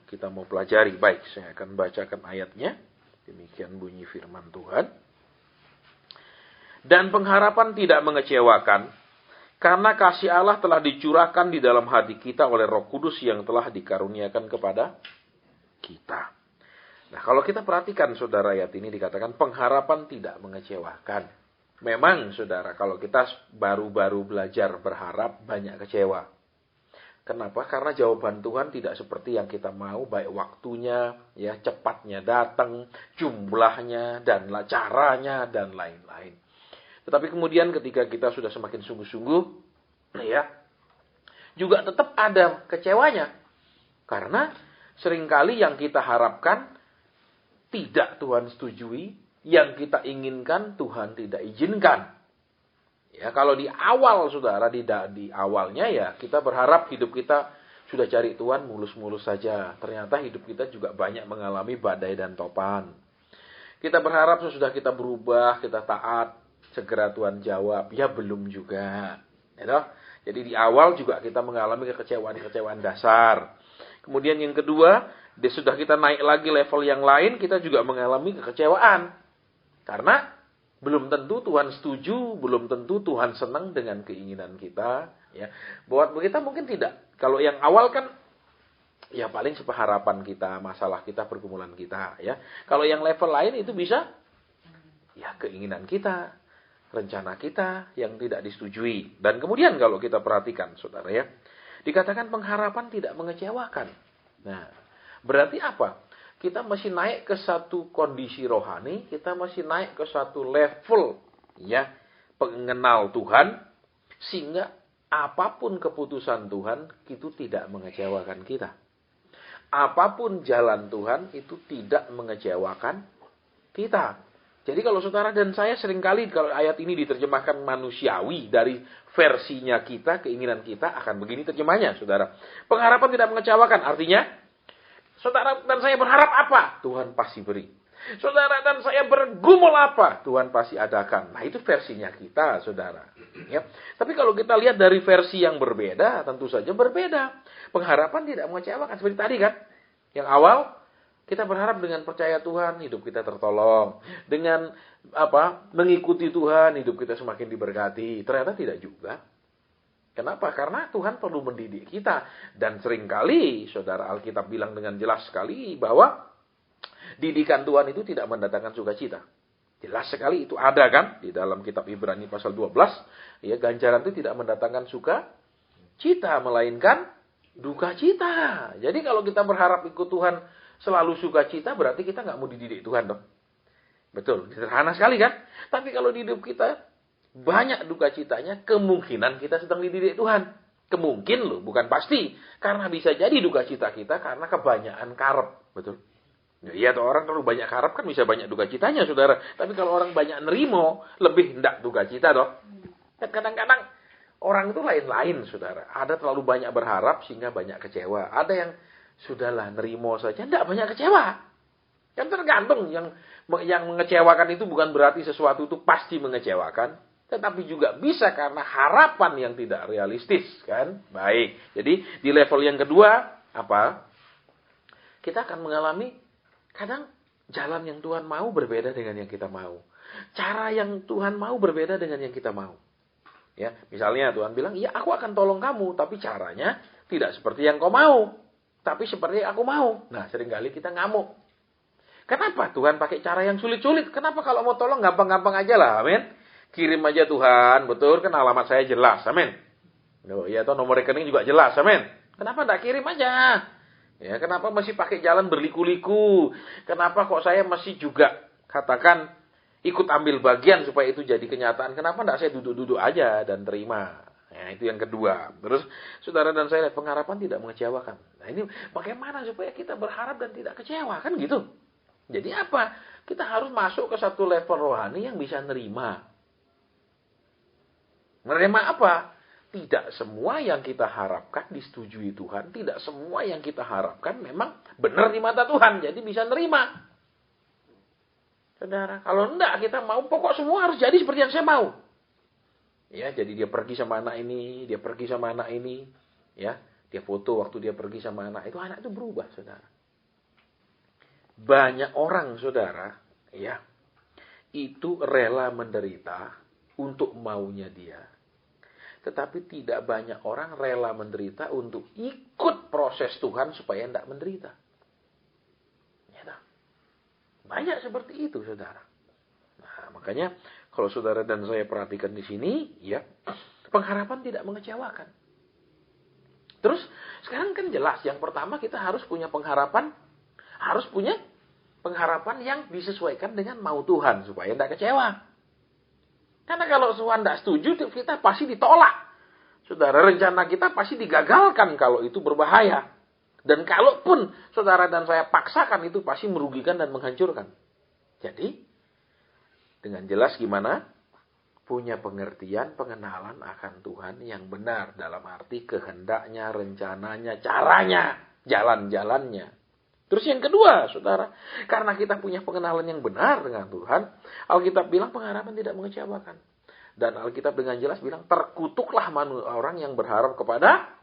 A: Kita mau pelajari. Baik, saya akan bacakan ayatnya. Demikian bunyi firman Tuhan. Dan pengharapan tidak mengecewakan, karena kasih Allah telah dicurahkan di dalam hati kita oleh Roh Kudus yang telah dikaruniakan kepada kita. Nah, kalau kita perhatikan saudara, ayat ini dikatakan pengharapan tidak mengecewakan. Memang saudara, kalau kita baru-baru belajar berharap banyak kecewa. Kenapa? Karena jawaban Tuhan tidak seperti yang kita mau, baik waktunya, ya cepatnya datang, jumlahnya, dan caranya, dan lain-lain. Tetapi kemudian ketika kita sudah semakin sungguh-sungguh, ya, juga tetap ada kecewanya. Karena seringkali yang kita harapkan tidak Tuhan setujui, yang kita inginkan Tuhan tidak izinkan. Ya, kalau di awal saudara, di awalnya ya kita berharap hidup kita sudah cari Tuhan mulus-mulus saja. Ternyata hidup kita juga banyak mengalami badai dan topan. Kita berharap sesudah kita berubah, kita taat, segera Tuhan jawab. Ya belum juga. Ya, jadi di awal juga kita mengalami kekecewaan-kekecewaan dasar. Kemudian yang kedua, sudah kita naik lagi level yang lain, kita juga mengalami kekecewaan. Karena belum tentu Tuhan setuju, belum tentu Tuhan senang dengan keinginan kita. Ya, buat kita mungkin tidak. Kalau yang awal kan, ya paling sepaharapan kita, masalah kita, pergumulan kita. Ya, kalau yang level lain itu bisa, ya keinginan kita, rencana kita yang tidak disetujui. Dan kemudian kalau kita perhatikan, saudara ya, dikatakan pengharapan tidak mengecewakan. Nah, berarti apa? Kita masih naik ke satu kondisi rohani, kita masih naik ke satu level ya pengenal Tuhan, sehingga apapun keputusan Tuhan itu tidak mengecewakan kita. Apapun jalan Tuhan itu tidak mengecewakan kita. Jadi kalau saudara dan saya seringkali kalau ayat ini diterjemahkan manusiawi dari versinya kita, keinginan kita akan begini terjemahnya, saudara. Pengharapan tidak mengecewakan, artinya saudara dan saya berharap apa? Tuhan pasti beri. Saudara dan saya bergumul apa? Tuhan pasti adakan. Nah, itu versinya kita, saudara. Ya. Tapi kalau kita lihat dari versi yang berbeda, tentu saja berbeda. Pengharapan tidak mengecewakan. Seperti tadi kan. Yang awal, kita berharap dengan percaya Tuhan, hidup kita tertolong. Dengan mengikuti Tuhan, hidup kita semakin diberkati. Ternyata tidak juga. Kenapa? Karena Tuhan perlu mendidik kita. Dan seringkali, saudara, Alkitab bilang dengan jelas sekali bahwa didikan Tuhan itu tidak mendatangkan sukacita. Jelas sekali itu ada kan? Di dalam kitab Ibrani pasal 12. Ya, ganjaran itu tidak mendatangkan sukacita, melainkan duka cita. Jadi kalau kita berharap ikut Tuhan selalu sukacita, berarti kita nggak mau dididik Tuhan dong. Betul, sederhana sekali kan? Tapi kalau di hidup kita banyak duka citanya, kemungkinan kita sedang dididik Tuhan. Kemungkin loh, bukan pasti. Karena bisa jadi duka cita kita karena kebanyakan karep. Betul. Ya, iya, orang kalau banyak harap kan bisa banyak duka citanya, saudara. Tapi kalau orang banyak nerimo, lebih hendak duka cita, dong. Dan kadang-kadang orang itu lain-lain, saudara. Ada terlalu banyak berharap sehingga banyak kecewa. Ada yang sudahlah nerimo saja, tidak banyak kecewa. Kan tergantung. Yang mengecewakan itu bukan berarti sesuatu itu pasti mengecewakan. Tetapi juga bisa karena harapan yang tidak realistis, kan? Baik. Jadi di level yang kedua, apa? Kita akan mengalami kadang jalan yang Tuhan mau berbeda dengan yang kita mau. Cara yang Tuhan mau berbeda dengan yang kita mau. Ya, misalnya Tuhan bilang, "Ya, aku akan tolong kamu, tapi caranya tidak seperti yang kau mau, tapi seperti yang aku mau." Nah, seringkali kita ngamuk. Kenapa Tuhan pakai cara yang sulit-sulit? Kenapa kalau mau tolong gampang-gampang aja lah, amin. Kirim aja Tuhan, betul kan alamat saya jelas, amin. Ya, atau nomor rekening juga jelas, amin. Kenapa enggak kirim aja? Ya, kenapa masih pakai jalan berliku-liku? Kenapa kok saya masih juga katakan ikut ambil bagian supaya itu jadi kenyataan? Kenapa enggak saya duduk-duduk aja dan terima? Ya, itu yang kedua. Terus saudara dan saya lihat pengharapan tidak mengecewakan. Nah, ini bagaimana supaya kita berharap dan tidak kecewa, kan gitu. Jadi apa? Kita harus masuk ke satu level rohani yang bisa nerima. Menerima apa? Tidak semua yang kita harapkan disetujui Tuhan. Tidak semua yang kita harapkan memang benar di mata Tuhan. Jadi bisa nerima. Saudara, kalau enggak kita mau, pokok semua harus jadi seperti yang saya mau. Ya, jadi dia pergi sama anak ini, dia pergi sama anak ini. Ya, dia foto waktu dia pergi sama anak itu berubah, saudara. Banyak orang, saudara, ya, itu rela menderita untuk maunya dia. Tetapi tidak banyak orang rela menderita untuk ikut proses Tuhan supaya tidak menderita. Ya, banyak seperti itu, saudara. Nah, makanya kalau saudara dan saya perhatikan di sini, ya, pengharapan tidak mengecewakan. Terus sekarang kan jelas, yang pertama kita harus punya pengharapan yang disesuaikan dengan mau Tuhan supaya tidak kecewa. Karena kalau Tuhan tidak setuju, kita pasti ditolak. Saudara, rencana kita pasti digagalkan kalau itu berbahaya. Dan kalaupun saudara dan saya paksakan, itu pasti merugikan dan menghancurkan. Jadi, dengan jelas gimana? Punya pengertian, pengenalan akan Tuhan yang benar. Dalam arti kehendaknya, rencananya, caranya, jalan-jalannya. Terus yang kedua, saudara, karena kita punya pengenalan yang benar dengan Tuhan, Alkitab bilang pengharapan tidak mengecewakan. Dan Alkitab dengan jelas bilang, terkutuklah orang yang berharap kepada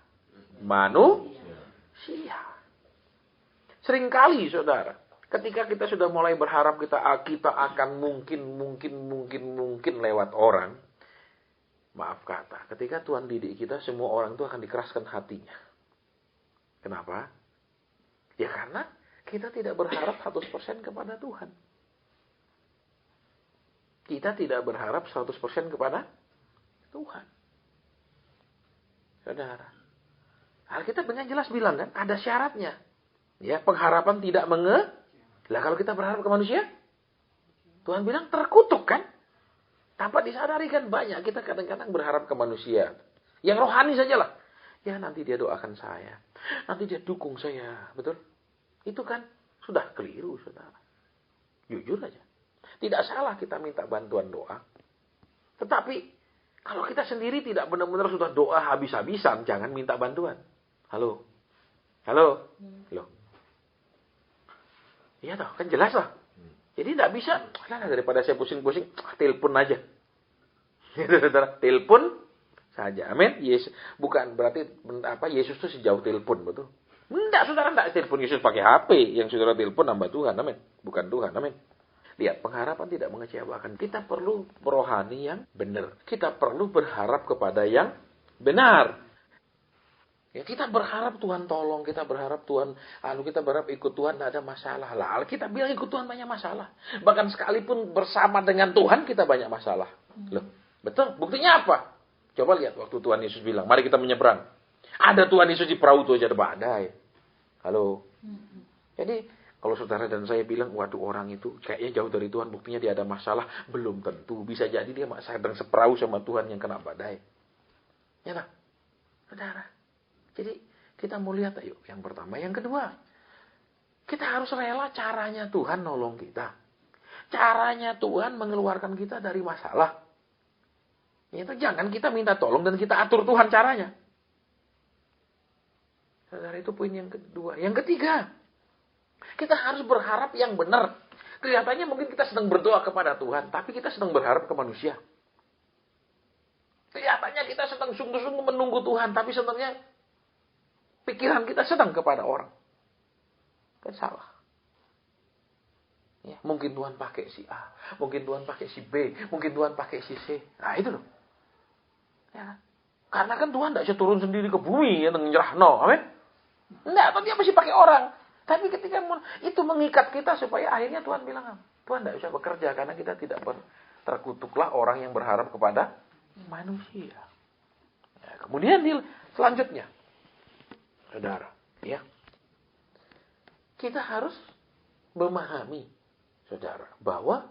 A: manusia. Seringkali, saudara, ketika kita sudah mulai berharap kita akan mungkin lewat orang, maaf kata, ketika Tuhan didik kita, semua orang itu akan dikeraskan hatinya. Kenapa? Ya karena kita tidak berharap 100% kepada Tuhan. Kita tidak berharap 100% kepada Tuhan. Saudara. Alkitab dengan jelas bilang kan, ada syaratnya. Ya, pengharapan tidak Lah kalau kita berharap ke manusia, Tuhan bilang terkutuk kan? Tanpa disadari kan banyak kita kadang-kadang berharap ke manusia. Yang rohani sajalah. Ya nanti dia doakan saya. Nanti dia dukung saya. Betul? Itu kan sudah keliru, saudara. Jujur aja. Tidak salah kita minta bantuan doa. Tetapi, kalau kita sendiri tidak benar-benar sudah doa habis-habisan, jangan minta bantuan. Halo? Halo? Loh. Iya toh, kan jelas lah. Jadi tidak bisa, daripada saya pusing-pusing, telepon aja. Saudara, telepon saja. Amin. Yesus, bukan berarti Yesus itu sejauh telepon, betul? Enggak, saudara, enggak telepon Yesus pakai HP. Yang saudara telepon hamba Tuhan, amin. Bukan Tuhan, amin. Lihat, pengharapan tidak mengecewakan. Kita perlu rohani yang benar. Kita perlu berharap kepada yang benar. Ya, kita berharap Tuhan tolong, kita berharap Tuhan, kita berharap ikut Tuhan, tidak ada masalah. Lah, kita bilang ikut Tuhan banyak masalah. Bahkan sekalipun bersama dengan Tuhan, kita banyak masalah. Loh, betul? Buktinya apa? Coba lihat waktu Tuhan Yesus bilang, mari kita menyeberang. Ada Tuhan Yesus di perahu itu aja ada badai. Halo. Jadi kalau saudara dan saya bilang, waduh orang itu kayaknya jauh dari Tuhan, buktinya dia ada masalah, belum tentu. Bisa jadi dia sedang seperahu sama Tuhan yang kena badai. Ya tak? Saudara. Jadi kita mau lihat ayo. Yang pertama. Yang kedua. Kita harus rela caranya Tuhan nolong kita. Caranya Tuhan mengeluarkan kita dari masalah. Itu jangan kita minta tolong dan kita atur Tuhan caranya. Saudara, itu poin yang kedua. Yang ketiga, kita harus berharap yang benar. Kelihatannya mungkin kita sedang berdoa kepada Tuhan, tapi kita sedang berharap ke manusia. Kelihatannya kita sedang sungguh-sungguh menunggu Tuhan, tapi sebenarnya pikiran kita sedang kepada orang. Kan salah. Ya, mungkin Tuhan pakai si A, mungkin Tuhan pakai si B, mungkin Tuhan pakai si C. Nah itu loh. Ya. Karena kan Tuhan tidak bisa turun sendiri ke bumi ya, nyerah no, amin. Enggak, tapi dia mesti pakai orang. Tapi ketika itu mengikat kita supaya akhirnya Tuhan bilang, Tuhan tidak bisa bekerja karena kita tidak terkutuklah orang yang berharap kepada manusia. Ya, kemudian selanjutnya, saudara, ya, kita harus memahami, saudara, bahwa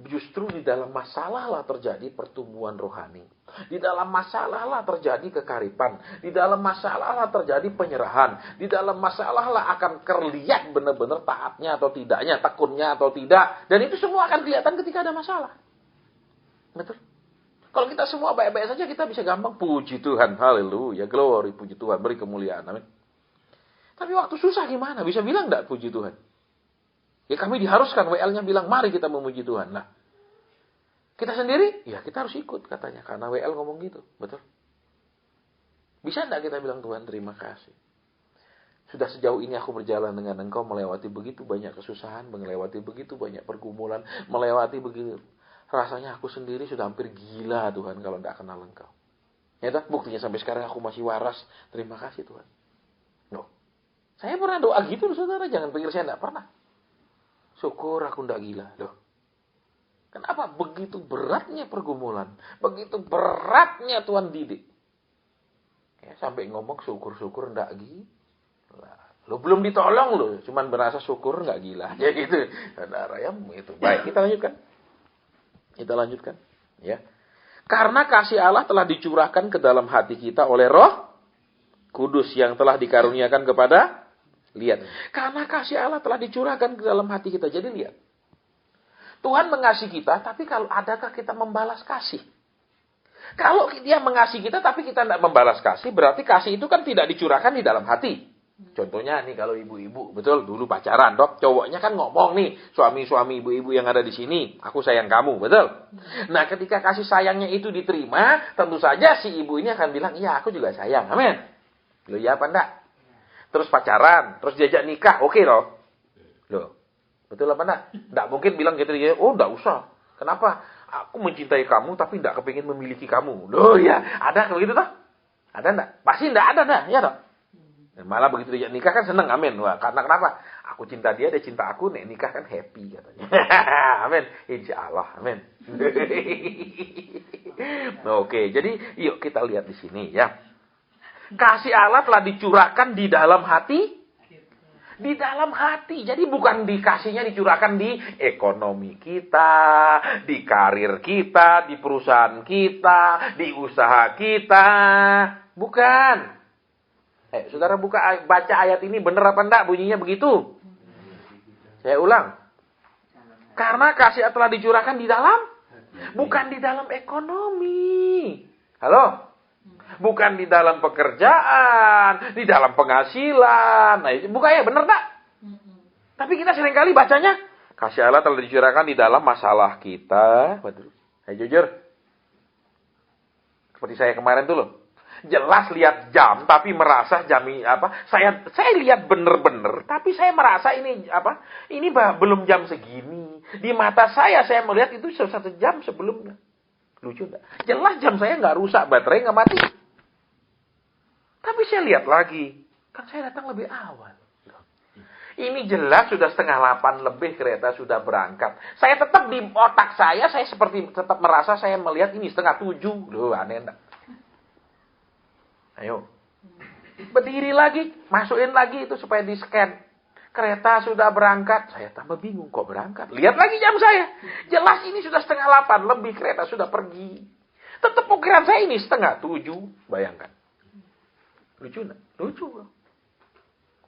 A: justru di dalam masalah lah terjadi pertumbuhan rohani. Di dalam masalah lah terjadi kekaripan. Di dalam masalah lah terjadi penyerahan. Di dalam masalah lah akan terlihat benar-benar taatnya atau tidaknya, tekunnya atau tidak. Dan itu semua akan kelihatan ketika ada masalah. Betul? Kalau kita semua baik-baik saja, kita bisa gampang puji Tuhan. Haleluya, glory, puji Tuhan, beri kemuliaan. Amin. Tapi waktu susah gimana? Bisa bilang enggak puji Tuhan? Ya kami diharuskan, WL-nya bilang, mari kita memuji Tuhan. Nah, kita sendiri, ya kita harus ikut katanya. Karena WL ngomong gitu, betul? Bisa enggak kita bilang, Tuhan terima kasih. Sudah sejauh ini aku berjalan dengan Engkau, melewati begitu banyak kesusahan, melewati begitu banyak pergumulan, melewati begitu. Rasanya aku sendiri sudah hampir gila Tuhan kalau enggak kenal Engkau. Ya tak? Buktinya sampai sekarang aku masih waras. Terima kasih Tuhan. No. Saya pernah doa gitu, saudara. Jangan pikir saya enggak pernah. Syukur aku ndak gila. Loh. Kenapa? Begitu beratnya pergumulan. Begitu beratnya Tuhan didik. Ya, sampai ngomong syukur-syukur ndak gila. Lo belum ditolong lo. Cuman berasa syukur ndak gila. Ya gitu. Saudara ya itu. Baik, kita lanjutkan. Kita lanjutkan. Ya. Karena kasih Allah telah dicurahkan ke dalam hati kita oleh Roh Kudus yang telah dikaruniakan kepada. Lihat, karena kasih Allah telah dicurahkan ke dalam hati kita. Jadi lihat, Tuhan mengasihi kita, tapi kalau adakah kita membalas kasih? Kalau dia mengasihi kita, tapi kita tidak membalas kasih, berarti kasih itu kan tidak dicurahkan di dalam hati. Contohnya nih, kalau ibu-ibu, betul, dulu pacaran, dok, cowoknya kan ngomong nih, suami-suami ibu-ibu yang ada di sini, aku sayang kamu, betul? Nah, ketika kasih sayangnya itu diterima, tentu saja si ibu ini akan bilang, iya, aku juga sayang, amin. Loh, iya apa enggak? Terus pacaran, terus diajak nikah, oke loh. Loh, betul apa enggak? Enggak mungkin bilang gitu, oh enggak usah. Kenapa? Aku mencintai kamu tapi enggak kepingin memiliki kamu. Loh ya, ada kalau gitu toh? Ada enggak? Pasti enggak ada dah, ya toh? Dan malah begitu diajak nikah kan seneng, amin. Wah, karena kenapa? Aku cinta dia cinta aku, nek nikah kan happy katanya. Amin. Insya Allah, amin. Oke, jadi yuk kita lihat di sini ya. Kasih Allah telah dicurahkan di dalam hati. Di dalam hati. Jadi bukan dikasihnya dicurahkan di ekonomi kita, di karir kita, di perusahaan kita, di usaha kita. Bukan. Saudara baca ayat ini benar apa enggak bunyinya begitu? Saya ulang. Karena kasih Allah telah dicurahkan di dalam, bukan di dalam ekonomi. Halo? Bukan di dalam pekerjaan, di dalam penghasilan. Nah, bukan ya, benar tak? Tapi kita seringkali bacanya, kasih Allah telah dicurahkan di dalam masalah kita. Betul. Saya jujur. Seperti saya kemarin tuh loh. Jelas lihat jam, tapi merasa jam ini apa? Saya lihat bener-bener, tapi saya merasa ini apa? Ini belum jam segini. Di mata saya melihat itu 1 jam sebelumnya. Lucu enggak? Jelas jam saya nggak rusak, baterai nggak mati. Tapi saya lihat lagi, kan saya datang lebih awal. Ini jelas sudah 7:30 lebih kereta sudah berangkat. Saya tetap di otak saya seperti tetap merasa saya melihat ini 6:30. Loh, aneh enggak? Ayo. Berdiri lagi, masukin lagi itu supaya di-scan. Kereta sudah berangkat, saya tambah bingung kok berangkat. Lihat lagi jam saya. Jelas ini sudah 7:30 lebih kereta sudah pergi. Tetap pikiran saya ini 6:30, bayangkan. Lucu enggak? Lucu.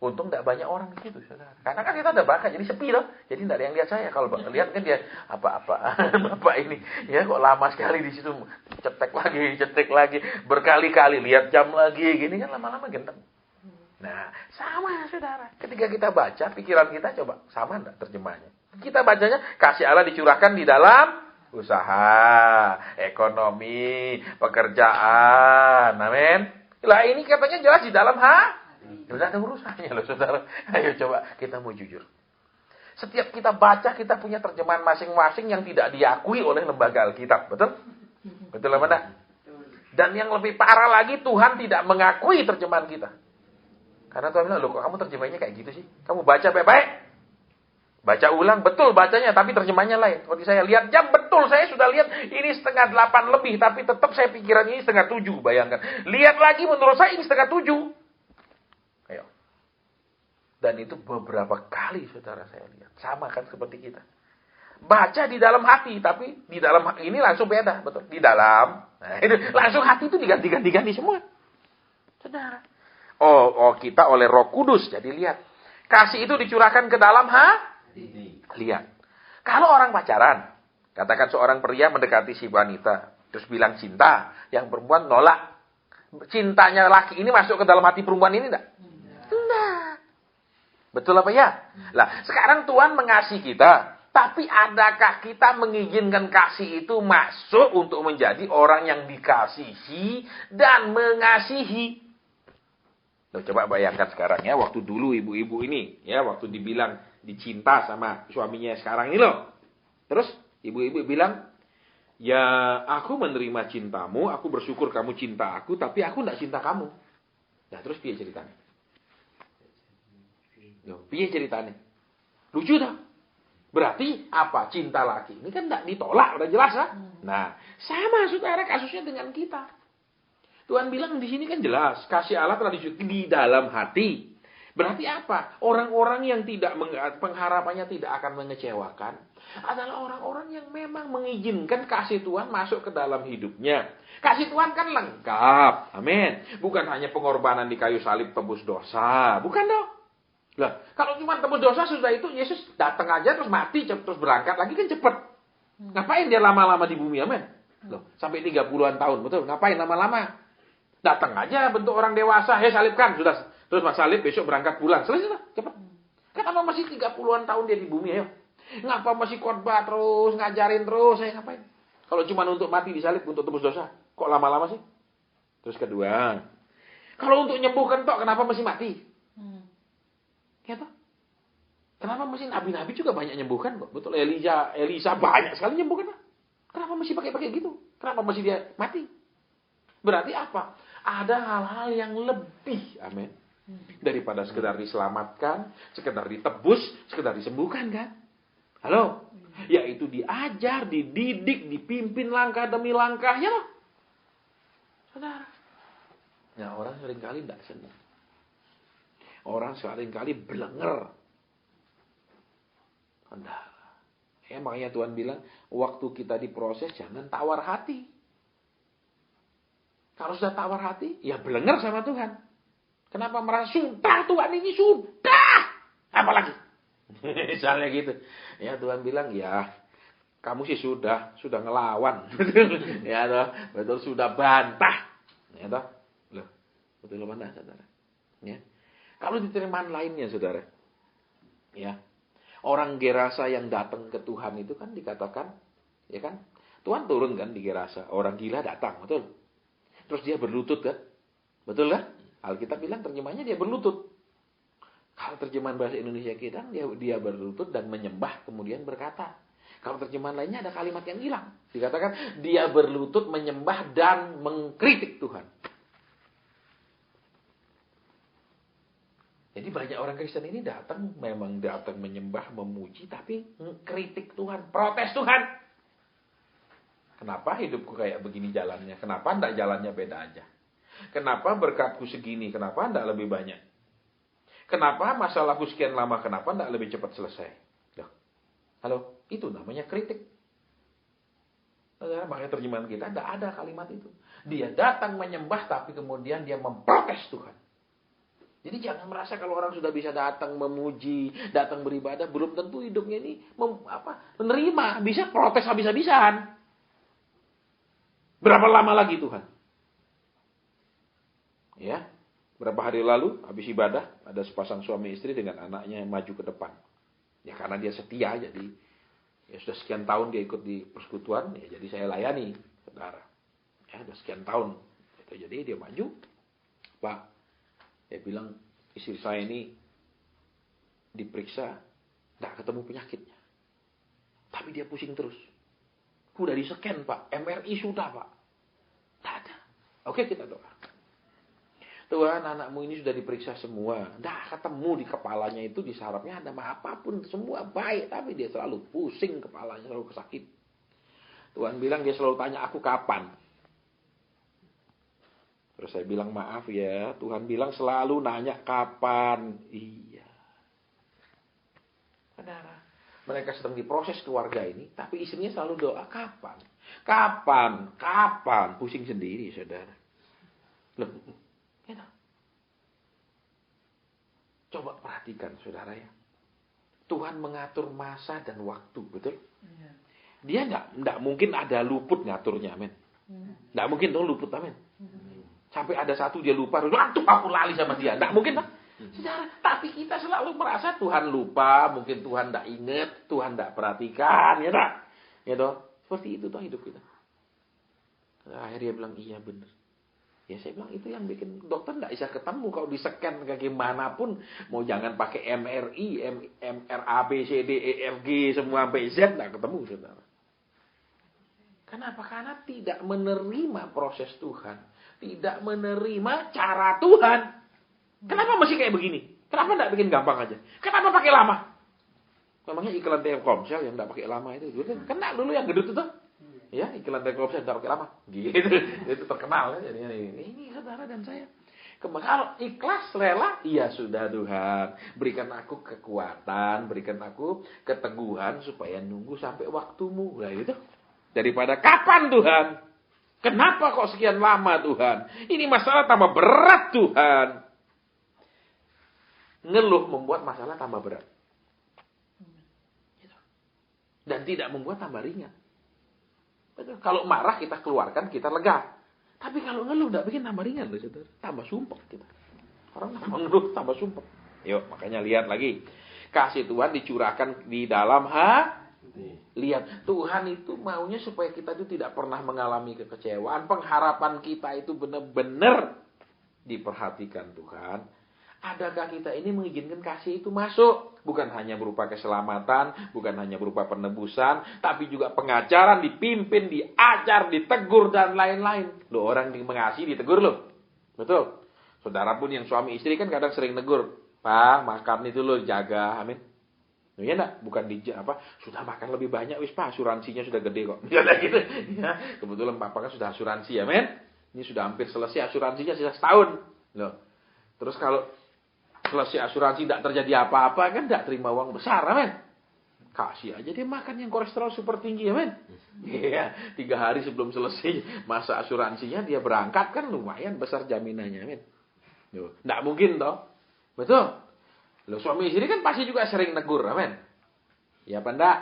A: Untung tidak banyak orang gitu, saudara. Karena kan kita ada bakat, jadi sepi loh. Jadi tidak ada yang lihat saya. Kalau lihat kan dia apa-apa. Bapak ini, ya kok lama sekali di situ. Cetek lagi. Berkali-kali lihat jam lagi. Gini kan lama-lama genteng. Nah, sama ya saudara. Ketika kita baca, pikiran kita coba. Sama enggak terjemahnya? Kita bacanya, kasih Allah dicurahkan di dalam usaha, ekonomi, pekerjaan. Amin. Lah ini katanya jelas di dalam hati. Sudah ada urusannya loh saudara. Ayo coba kita mau jujur. Setiap kita baca, kita punya terjemahan masing-masing yang tidak diakui oleh lembaga Alkitab. Betul? Betul apa enggak? Dan yang lebih parah lagi, Tuhan tidak mengakui terjemahan kita. Karena Tuhan bilang, loh kok kamu terjemahnya kayak gitu sih? Kamu baca baik-baik. Baca ulang, betul bacanya, tapi terjemahnya lain. Kalau saya lihat jam, betul, saya sudah lihat ini 7:30 lebih, tapi tetap saya pikiran ini 6:30, bayangkan. Lihat lagi, menurut saya ini 6:30. Ayo. Dan itu beberapa kali, saudara, saya lihat. Sama kan seperti kita. Baca di dalam hati, tapi di dalam ini langsung beda, betul. Di dalam, nah, itu, langsung hati itu diganti semua. Saudara. Oh, kita oleh Roh Kudus, jadi lihat. Kasih itu dicurahkan ke dalam hati. Lihat. Kalau orang pacaran, katakan seorang pria mendekati si wanita, terus bilang cinta, yang perempuan nolak. Cintanya laki ini masuk ke dalam hati perempuan ini enggak? Enggak. Betul apa ya? Lah, sekarang Tuhan mengasihi kita, tapi adakah kita mengizinkan kasih itu masuk untuk menjadi orang yang dikasihi dan mengasihi? Loh, coba bayangkan sekarang ya, waktu dulu ibu-ibu ini, ya, waktu dibilang dicinta sama suaminya sekarang ini loh. Terus ibu-ibu bilang, ya aku menerima cintamu, aku bersyukur kamu cinta aku, tapi aku enggak cinta kamu. Nah terus piye ceritanya? Loh, piye ceritanya? Lucu dah. Berarti apa? Cinta laki ini kan enggak ditolak, udah jelas kan? Nah, sama saudara kasusnya dengan kita. Tuhan bilang di sini kan jelas, kasih Allah telah dicurahkan di dalam hati. Berarti apa? Orang-orang yang tidak pengharapannya tidak akan mengecewakan adalah orang-orang yang memang mengizinkan kasih Tuhan masuk ke dalam hidupnya. Kasih Tuhan kan lengkap. Amin. Bukan hanya pengorbanan di kayu salib tebus dosa. Bukan dong. Lah, kalau cuma tebus dosa sudah itu Yesus datang aja terus mati terus berangkat lagi kan cepet. Ngapain dia lama-lama di bumi? Amin. Loh, sampai 30-an tahun, betul? Ngapain lama-lama? Datang aja bentuk orang dewasa, salibkan sudah. Terus Mas salib besok berangkat pulang. Selesai lah, cepat. Kenapa masih 30-an tahun dia di bumi, ayo? Ngapa masih khotbah terus, ngajarin terus, saya ngapain? Kalau cuma untuk mati disalib, untuk tebus dosa, kok lama-lama sih? Terus kedua, kalau untuk nyembuhkan tok, kenapa masih mati? Ya toh? Kenapa masih nabi-nabi juga banyak nyembuhkan kok? Betul, Elisa banyak sekali nyembuhkan. Kenapa masih pakai gitu? Kenapa masih dia mati? Berarti apa? Ada hal-hal yang lebih, amin. Daripada sekedar diselamatkan, sekedar ditebus, sekedar disembuhkan kan? Halo? Yaitu diajar, dididik, dipimpin langkah demi langkah, ya loh. Saudara. Nah, orang seringkali tidak senang. Orang seringkali belenger. Saudara. Makanya Tuhan bilang, waktu kita diproses, jangan tawar hati. Kalau sudah tawar hati, ya belenger sama Tuhan. Kenapa merasa sudah Tuhan ini sudah? Apalagi? Misalnya gitu. Ya Tuhan bilang, ya kamu sih sudah ngelawan. Ya toh, betul sudah bantah. Ya toh. Loh, betul mana saudara? Ya. Kalau di terjemahan lainnya saudara. Ya. Orang Gerasa yang datang ke Tuhan itu kan dikatakan, ya kan? Tuhan turun kan di Gerasa, orang gila datang, betul? Terus dia berlutut kan? Betul kan? Alkitab bilang terjemahnya dia berlutut. Kalau terjemahan bahasa Indonesia kita dia berlutut dan menyembah kemudian berkata. Kalau terjemahan lainnya ada kalimat yang hilang. Dikatakan dia berlutut menyembah dan mengkritik Tuhan. Jadi banyak orang Kristen ini memang datang menyembah, memuji, tapi mengkritik Tuhan, protes Tuhan. Kenapa hidupku kayak begini jalannya? Kenapa enggak jalannya beda aja? Kenapa berkatku segini? Kenapa enggak lebih banyak? Kenapa masalahku sekian lama? Kenapa enggak lebih cepat selesai? Loh. Halo, itu namanya kritik. Makanya terjemahan kita enggak ada kalimat itu. Dia datang menyembah tapi kemudian dia memprotes Tuhan. Jadi jangan merasa kalau orang sudah bisa datang memuji, datang beribadah, belum tentu hidupnya ini menerima, bisa protes habis-habisan. Berapa lama lagi Tuhan? Ya, berapa hari lalu habis ibadah ada sepasang suami istri dengan anaknya yang maju ke depan. Ya karena dia setia, jadi ya sudah sekian tahun dia ikut di persekutuan, ya jadi saya layani, saudara. Ya sudah sekian tahun, jadi dia maju. Pak, dia bilang istri saya ini diperiksa Nggak ketemu penyakitnya. Tapi dia pusing terus. Udah di-scan, Pak. MRI sudah, Pak. Tak ada. Oke, kita doa. Tuhan, anakmu ini sudah diperiksa semua. Nggak ketemu di kepalanya itu, di sarafnya ada apapun. Semua baik, tapi dia selalu pusing kepalanya, selalu sakit. Tuhan bilang, dia selalu tanya, aku kapan? Terus saya bilang, maaf ya. Tuhan bilang selalu nanya kapan. Iya. Saudara, mereka sedang diproses keluarga ini, tapi istrinya selalu doa, kapan? Kapan? Kapan? Pusing sendiri, saudara. Loh, gitu. Coba perhatikan, saudara ya. Tuhan mengatur masa dan waktu, betul? Dia enggak mungkin ada luput ngaturnya, amin. Enggak mungkin dong luput, amin. Sampai ada satu dia lupa, aduh aku lali sama dia. Enggak mungkin, Pak. Saudara, tapi kita selalu merasa Tuhan lupa, mungkin Tuhan enggak ingat, Tuhan enggak perhatikan, ya tak? Ya toh? Seperti itu toh hidup kita. Akhirnya dia bilang, iya benar. Ya saya bilang, itu yang bikin dokter enggak bisa ketemu. Kalau di-scan bagaimanapun, mau jangan pakai MRI, MRA, B, C, D, E, F, G, semua sampai Z, enggak ketemu, saudara. Kenapa? Karena tidak menerima proses Tuhan. Tidak menerima cara Tuhan. Kenapa masih kayak begini? Kenapa enggak bikin gampang aja? Kenapa pakai lama? Memangnya iklan Telkomsel yang enggak pakai lama itu? Kena dulu yang gedut itu. Ya, iklan Telkomsel enggak pakai lama. Gitu. Itu terkenal ya. Jadinya ini saudara dan saya. Kalau ikhlas, rela, iya sudah Tuhan. Berikan aku kekuatan, berikan aku keteguhan supaya nunggu sampai waktumu. Nah itu. Daripada kapan Tuhan? Kenapa kok sekian lama Tuhan? Ini masalah tambah berat Tuhan. Ngeluh membuat masalah tambah berat. Dan tidak membuat tambah ringan. Betul. Kalau marah kita keluarkan, kita lega. Tapi kalau ngeluh tidak bikin tambah ringan loh, saudara. Tambah sumpah kita. Orang ngeluh tambah sumpah. Yuk, makanya lihat lagi. Kasih Tuhan dicurahkan di dalam hati. Lihat, Tuhan itu maunya supaya kita itu tidak pernah mengalami kekecewaan. Pengharapan kita itu benar-benar diperhatikan Tuhan. Adakah kita ini mengizinkan kasih itu masuk? Bukan hanya berupa keselamatan, bukan hanya berupa penebusan, tapi juga pengajaran, dipimpin, diajar, ditegur, dan lain-lain. Loh, orang mengasihi ditegur loh. Betul. Saudara pun yang suami istri kan kadang sering negur. Pak, makan itu loh, jaga, amin. Ya enggak, bukan sudah makan lebih banyak wis Pak, asuransinya sudah gede kok. Misalnya gitu. Ya, kebetulan Papa kan sudah asuransi ya, men. Ini sudah hampir selesai asuransinya, sisa setahun. Loh. Terus kalau selesai asuransi tidak terjadi apa-apa kan tidak terima uang besar, men. Kasih aja dia makan yang kolesterol super tinggi, ya, men. Iya, 3 hari sebelum selesai masa asuransinya dia berangkat kan lumayan besar jaminannya, men. Loh, enggak mungkin toh. Betul. Loh, suami istri kan pasti juga sering negur, amin. Ya apa enggak?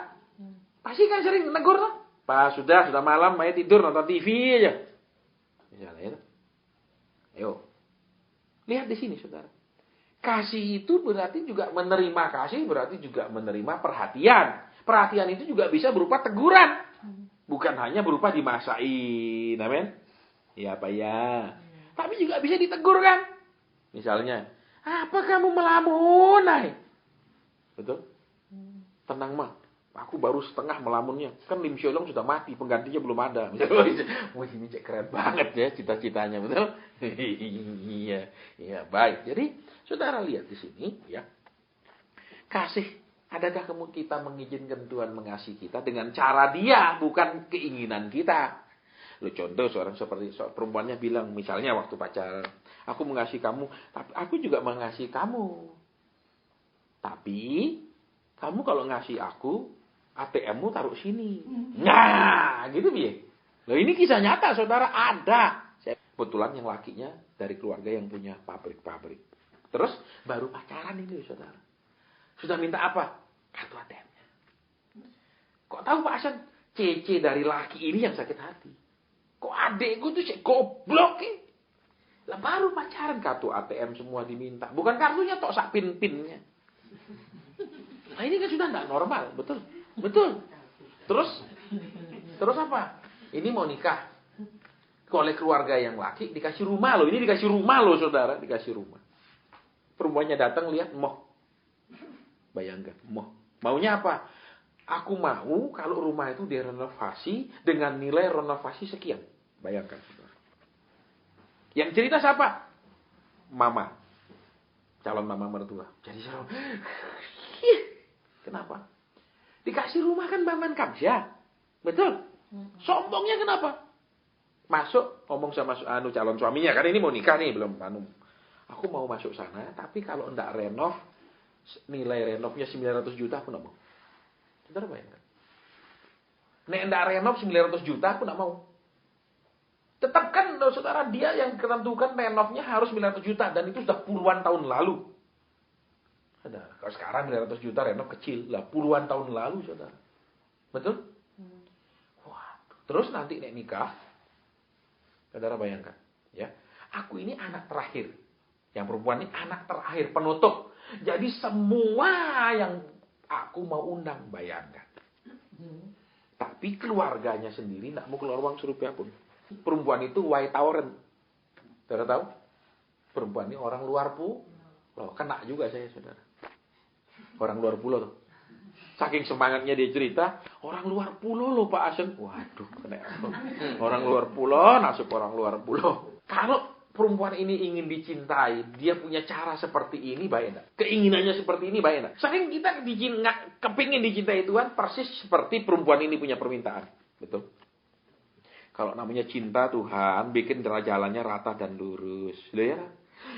A: Pasti kan sering negur toh. Pak, sudah malam, main tidur nonton TV aja. Misalnya itu. Ayo. Lihat di sini, saudara. Kasih itu berarti juga menerima kasih, berarti juga menerima perhatian. Perhatian itu juga bisa berupa teguran. Bukan hanya berupa dimasain, amin. Ya apa ya? Tapi juga bisa ditegur kan? Misalnya, apa kamu melamun, Nay? Betul? Tenang, Ma. Aku baru setengah melamunnya. Kan Lim Sholong sudah mati, penggantinya belum ada. Wih, ini cek keren banget ya cita-citanya, betul? Iya, baik. Jadi, saudara lihat di sini, ya. Kasih, adakah kita mengizinkan Tuhan mengasihi kita dengan cara Dia, bukan keinginan kita? Lo contoh seorang seperti perempuannya bilang, misalnya waktu pacaran, aku mengasihi kamu, tapi aku juga mengasihi kamu. Tapi kamu kalau ngasih aku, ATM-mu taruh sini. Nah, gitu biye. Loh, ini kisah nyata, saudara, ada. Kebetulan yang lakinya dari keluarga yang punya pabrik-pabrik. Terus baru pacaran ini, saudara. Sudah minta apa? Kartu ATM-nya. Kok tahu Pak Hasan? CC dari laki ini yang sakit hati. Kok adekku tuh goblok ya? Lah baru pacaran kartu ATM semua diminta. Bukan kartunya tok sak pin-pinnya. Nah ini kan sudah enggak normal, betul? Betul. Terus apa? Ini mau nikah. Oleh keluarga yang laki dikasih rumah loh. Ini dikasih rumah loh, saudara, dikasih rumah. Perempuannya datang lihat moh. Bayangkan, moh. Maunya apa? Aku mau kalau rumah itu direnovasi dengan nilai renovasi sekian. Bayangkan. Yang cerita siapa? Mama. Calon mama mertua. Jadi calon. Kenapa? Dikasih rumah kan Baman Kamsya. Betul? Sombongnya kenapa? Masuk, ngomong sama calon suaminya. Kan ini mau nikah nih, belum aku mau masuk sana, tapi kalau enggak renov, nilai renovnya 900 juta, aku enggak mau. Saudara bayangkan. Nek enggak renov 900 juta, aku enggak mau. Tetapkan, saudara, dia yang menentukan renovnya harus 900 juta. Dan itu sudah puluhan tahun lalu. Saudara, kalau sekarang 900 juta renov kecil. Lah puluhan tahun lalu, saudara. Betul? Wah, terus nanti nek nikah, saudara bayangkan. Ya, aku ini anak terakhir. Yang perempuan ini anak terakhir, penutup. Jadi semua yang aku mau undang, bayangkan. Tapi keluarganya sendiri tidak mau keluar uang serupiah pun. Perempuan itu white tauren. Saudara tahu? Perempuan ini orang luar pulau. Kena juga saya, saudara. Orang luar pulau tuh. Saking semangatnya dia cerita, orang luar pulau loh Pak Asen. Waduh, kena. Orang luar pulau, nasib orang luar pulau. Kalau perempuan ini ingin dicintai, dia punya cara seperti ini, baik enggak? Keinginannya seperti ini, baik enggak? Saking kita kepingin dicintai Tuhan, persis seperti perempuan ini punya permintaan. Betul? Kalau namanya cinta Tuhan, bikin jalannya rata dan lurus. Loh ya?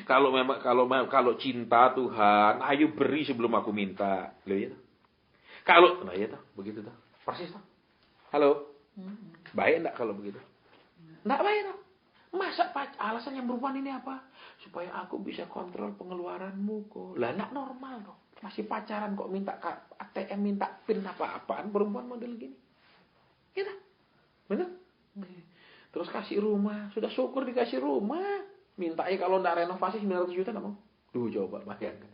A: Kalau cinta Tuhan, ayo beri sebelum aku minta. Loh ya? Nah ya toh, begitu toh. Persis toh. Halo. Baik enggak kalau begitu? Enggak baik toh. Masa alasan yang perempuan ini apa? Supaya aku bisa kontrol pengeluaranmu kok. Lah enggak normal dong. Masih pacaran kok minta ATM, minta PIN apa-apaan perempuan model gini. Gitu. Benar? Terus kasih rumah. Sudah syukur dikasih rumah. Mintai kalau enggak renovasi 900 juta enggak mau. Duh coba bayangkan.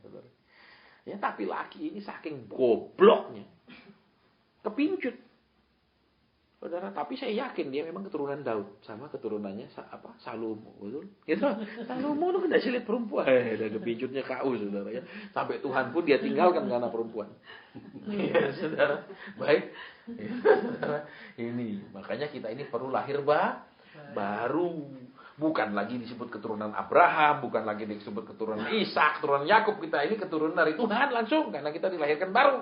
A: Ya tapi laki ini saking gobloknya. Kepincut. Saudara, tapi saya yakin dia memang keturunan Daud sama keturunannya Salomo, betul? Gitu. Salomo itu tidak silit perempuan, ada kepinjutnya KU, saudara ya. Sampai Tuhan pun dia tinggalkan karena perempuan. Ya, saudara. Baik. Ya, saudara. Ini makanya kita ini perlu lahir baru. Bukan lagi disebut keturunan Abraham, bukan lagi disebut keturunan Ishak, keturunan Yakub. Kita ini keturunan dari Tuhan langsung karena kita dilahirkan baru.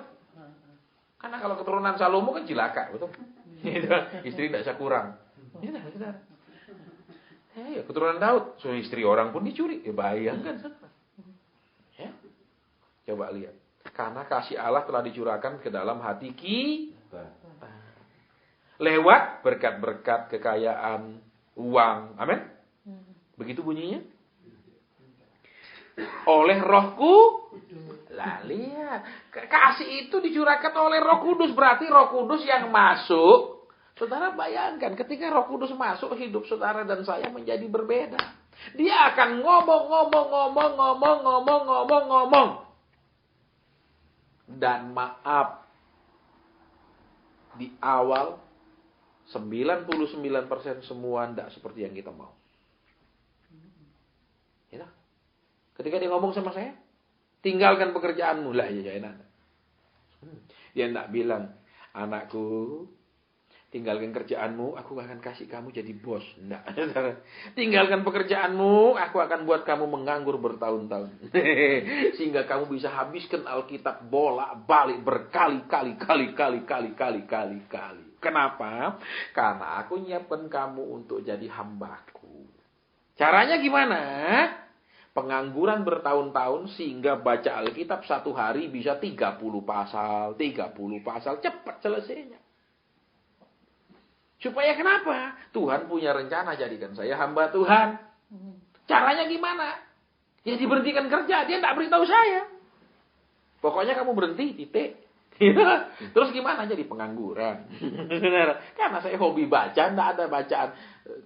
A: Karena kalau keturunan Salomo kan cilaka, betul? Istri tidak bisa kurang. Ya, keturunan Daud, so istri orang pun dicuri. Ya bayangkan. Ya. Coba lihat. Karena kasih Allah telah dicurahkan ke dalam hati kita. Lewat berkat-berkat kekayaan, uang. Amin. Begitu bunyinya. Oleh Rohku. Lah lihat, kasih itu dicurahkan oleh Roh Kudus, berarti Roh Kudus yang masuk. Saudara bayangkan, ketika Roh Kudus masuk, hidup saudara dan saya menjadi berbeda. Dia akan ngomong. Dan maaf, di awal 99% semua tidak seperti yang kita mau. Ya, ketika dia ngomong sama saya, tinggalkan pekerjaanmu lah ya enak. Dia tidak bilang, anakku, tinggalkan kerjaanmu, aku akan kasih kamu jadi bos. Tidak. Tinggalkan pekerjaanmu, aku akan buat kamu menganggur bertahun-tahun. Sehingga kamu bisa habiskan Alkitab bolak-balik berkali-kali. Kenapa? Karena aku nyiapkan kamu untuk jadi hambaku. Caranya gimana? Pengangguran bertahun-tahun sehingga baca Alkitab satu hari bisa 30 pasal. Cepat selesainya. Supaya kenapa? Tuhan punya rencana jadikan saya hamba Tuhan. Caranya gimana? Ya diberhentikan kerja. Dia tidak beritahu saya. Pokoknya kamu berhenti, titik. Terus gimana jadi pengangguran? Karena saya hobi baca, tidak ada bacaan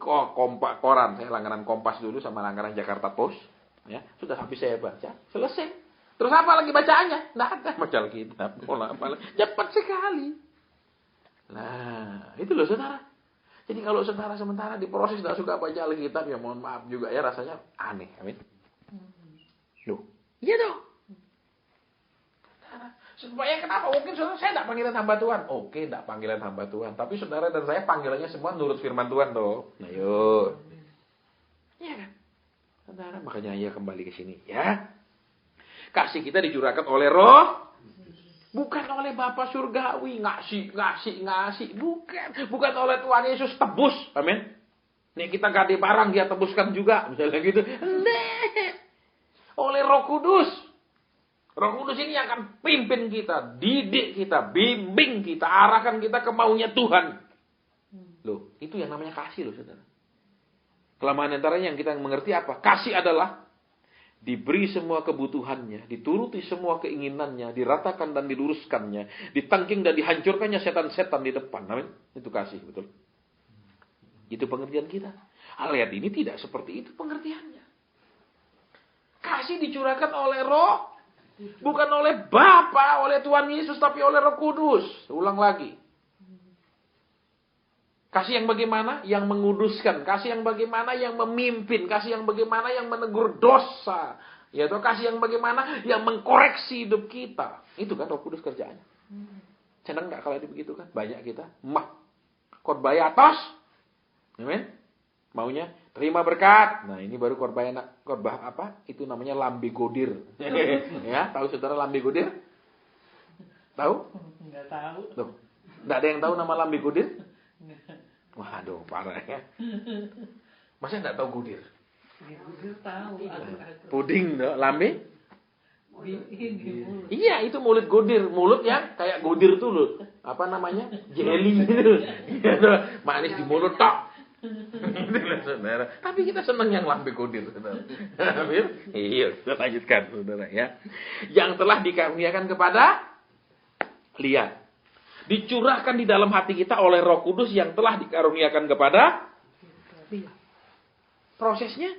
A: koran. Saya langganan Kompas dulu sama langganan Jakarta Post. Ya, sudah habis saya baca, selesai. Terus apa lagi bacaannya? Tidak ada baca Alkitab. Cepat sekali. Nah, itu loh saudara. Jadi kalau saudara sementara di proses tidak suka baca Alkitab, ya mohon maaf juga ya rasanya aneh. Amin. Loh, iya dong. Supaya kenapa? Mungkin saudara, saya tidak panggilan hamba Tuhan. Oke, tidak panggilan hamba Tuhan. Tapi saudara dan saya panggilannya semua nurut firman Tuhan toh. Nah yuk. Iya kan? Saudara, makanya ya kembali ke sini ya. Kasih kita dicurahkan oleh Roh. Bukan oleh Bapa surgawi. Ngasih. Bukan oleh Tuhan Yesus tebus. Amin. Nih kita gade barang, dia tebuskan juga. Misalnya gitu. Nah. Oleh Roh Kudus. Roh Kudus ini akan pimpin kita, didik kita, bimbing kita, arahkan kita ke maunya Tuhan. Loh, itu yang namanya kasih loh, saudara. Kelemahan antaranya yang kita mengerti apa? Kasih adalah diberi semua kebutuhannya, dituruti semua keinginannya, diratakan dan diluruskannya, ditangking dan dihancurkannya setan-setan di depan. Amin. Itu kasih, betul. Itu pengertian kita. Ayat ini tidak seperti itu pengertiannya. Kasih dicurahkan oleh Roh, bukan oleh Bapa, oleh Tuhan Yesus, tapi oleh Roh Kudus. Ulang lagi. Kasih yang bagaimana? Yang menguduskan. Kasih yang bagaimana? Yang memimpin. Kasih yang bagaimana? Yang menegur dosa. Yaitu kasih yang bagaimana? Yang mengkoreksi hidup kita. Itu kan Roh Kudus kerjaannya. Senang gak kalau dibegitukan? Banyak kita. Khotbah atas. Amin. Maunya terima berkat. Nah ini baru khotbah apa? Itu namanya lambe godir. Ya, tahu saudara lambe godir? Tahu?
B: Enggak tahu.
A: Tuh. Enggak ada yang tahu nama lambe godir? Waduh, parah ya. Masa enggak tahu godir?
B: Godir tahu.
A: Puding, no? Lambe?
B: Ini
A: Iya, itu mulut godir. Mulut yang kayak godir tuh loh. Apa namanya? Jelly gitu. Manis di mulut tok. Saudara. Tapi kita senang yang lambe godir, saudara. Iya, kita lanjutkan, saudara ya. Yang telah dikaruniakan kepada, lihat, dicurahkan di dalam hati kita oleh Roh Kudus yang telah dikaruniakan kepada, lihat. Prosesnya,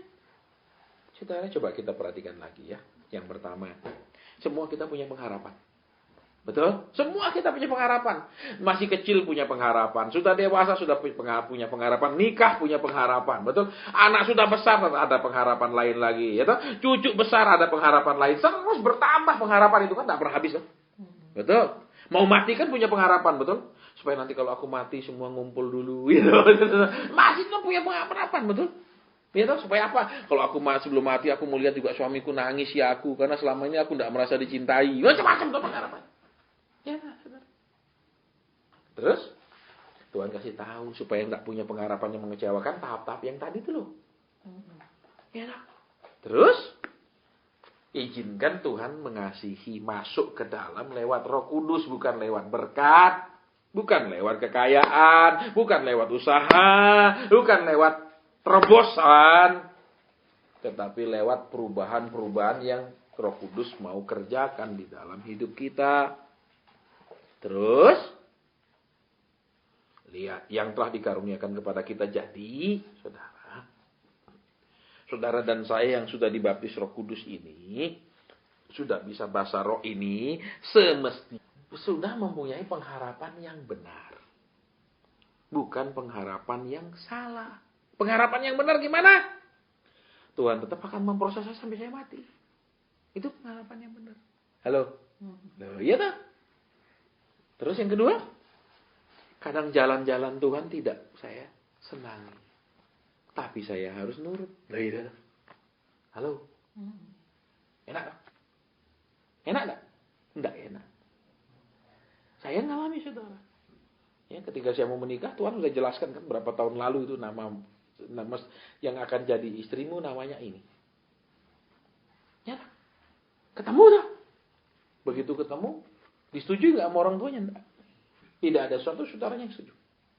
A: saudara coba kita perhatikan lagi ya. Yang pertama, semua kita punya pengharapan. Betul? Semua kita punya pengharapan. Masih kecil punya pengharapan. Sudah dewasa sudah punya pengharapan. Nikah punya pengharapan. Betul? Anak sudah besar ada pengharapan lain lagi. Ya toh? Cucu besar ada pengharapan lain. Terus bertambah pengharapan itu kan tidak pernah habis. Kan? Betul? Mau mati kan punya pengharapan. Betul? Supaya nanti kalau aku mati semua ngumpul dulu. Gitu. Masih tuh punya pengharapan. Betul? Ya toh? Supaya apa? Kalau aku sebelum mati aku mau lihat juga suamiku nangis ya aku. Karena selama ini aku tidak merasa dicintai. Macam-macam tuh pengharapan. Ya, saudara. Terus Tuhan kasih tahu supaya nggak punya pengharapan yang mengecewakan tahap-tahap yang tadi itu loh. Ya, terus izinkan Tuhan mengasihi masuk ke dalam lewat Roh Kudus, bukan lewat berkat, bukan lewat kekayaan, bukan lewat usaha, bukan lewat terobosan, tetapi lewat perubahan-perubahan yang Roh Kudus mau kerjakan di dalam hidup kita. Terus, lihat, yang telah dikaruniakan kepada kita jadi, saudara dan saya yang sudah dibaptis Roh Kudus ini, sudah bisa bahasa roh ini, semestinya sudah mempunyai pengharapan yang benar. Bukan pengharapan yang salah. Pengharapan yang benar gimana? Tuhan tetap akan memproses saya sampai saya mati. Itu pengharapan yang benar. Halo? Iya tak? Terus yang kedua, kadang jalan-jalan Tuhan tidak saya senangi. Tapi saya harus nurut. Halo? Enak tak? Enak tak? Enggak enak. Saya ngalami saudara. Ya, ketika saya mau menikah, Tuhan sudah jelaskan kan berapa tahun lalu itu nama yang akan jadi istrimu namanya ini. Ya, ketemu tak? Begitu ketemu, disetujui nggak sama orang tuanya? Enggak. Tidak ada suatu saudaranya yang setuju.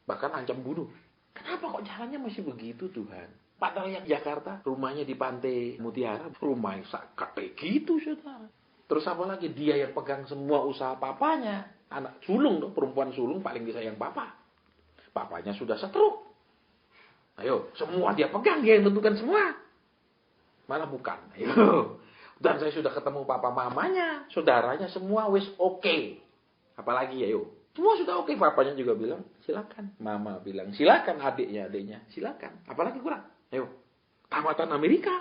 A: Bahkan ancam bunuh. Kenapa kok jalannya masih begitu Tuhan? Padahal yang Jakarta, rumahnya di Pantai Mutiara, rumahnya kayak gitu saudara. Terus apa lagi? Dia yang pegang semua usaha papanya. Anak sulung dong, perempuan sulung paling disayang papa. Papanya sudah stroke. Ayo, semua dia pegang, dia yang tentukan semua. Malah bukan. Ayo. Dan saya sudah ketemu papa mamanya, saudaranya semua wis oke. Apalagi ayo. Semua sudah oke. Papanya juga bilang, silakan. Mama bilang, silakan. Adiknya, silakan. Apalagi kurang. Ayo. Tamatan Amerika.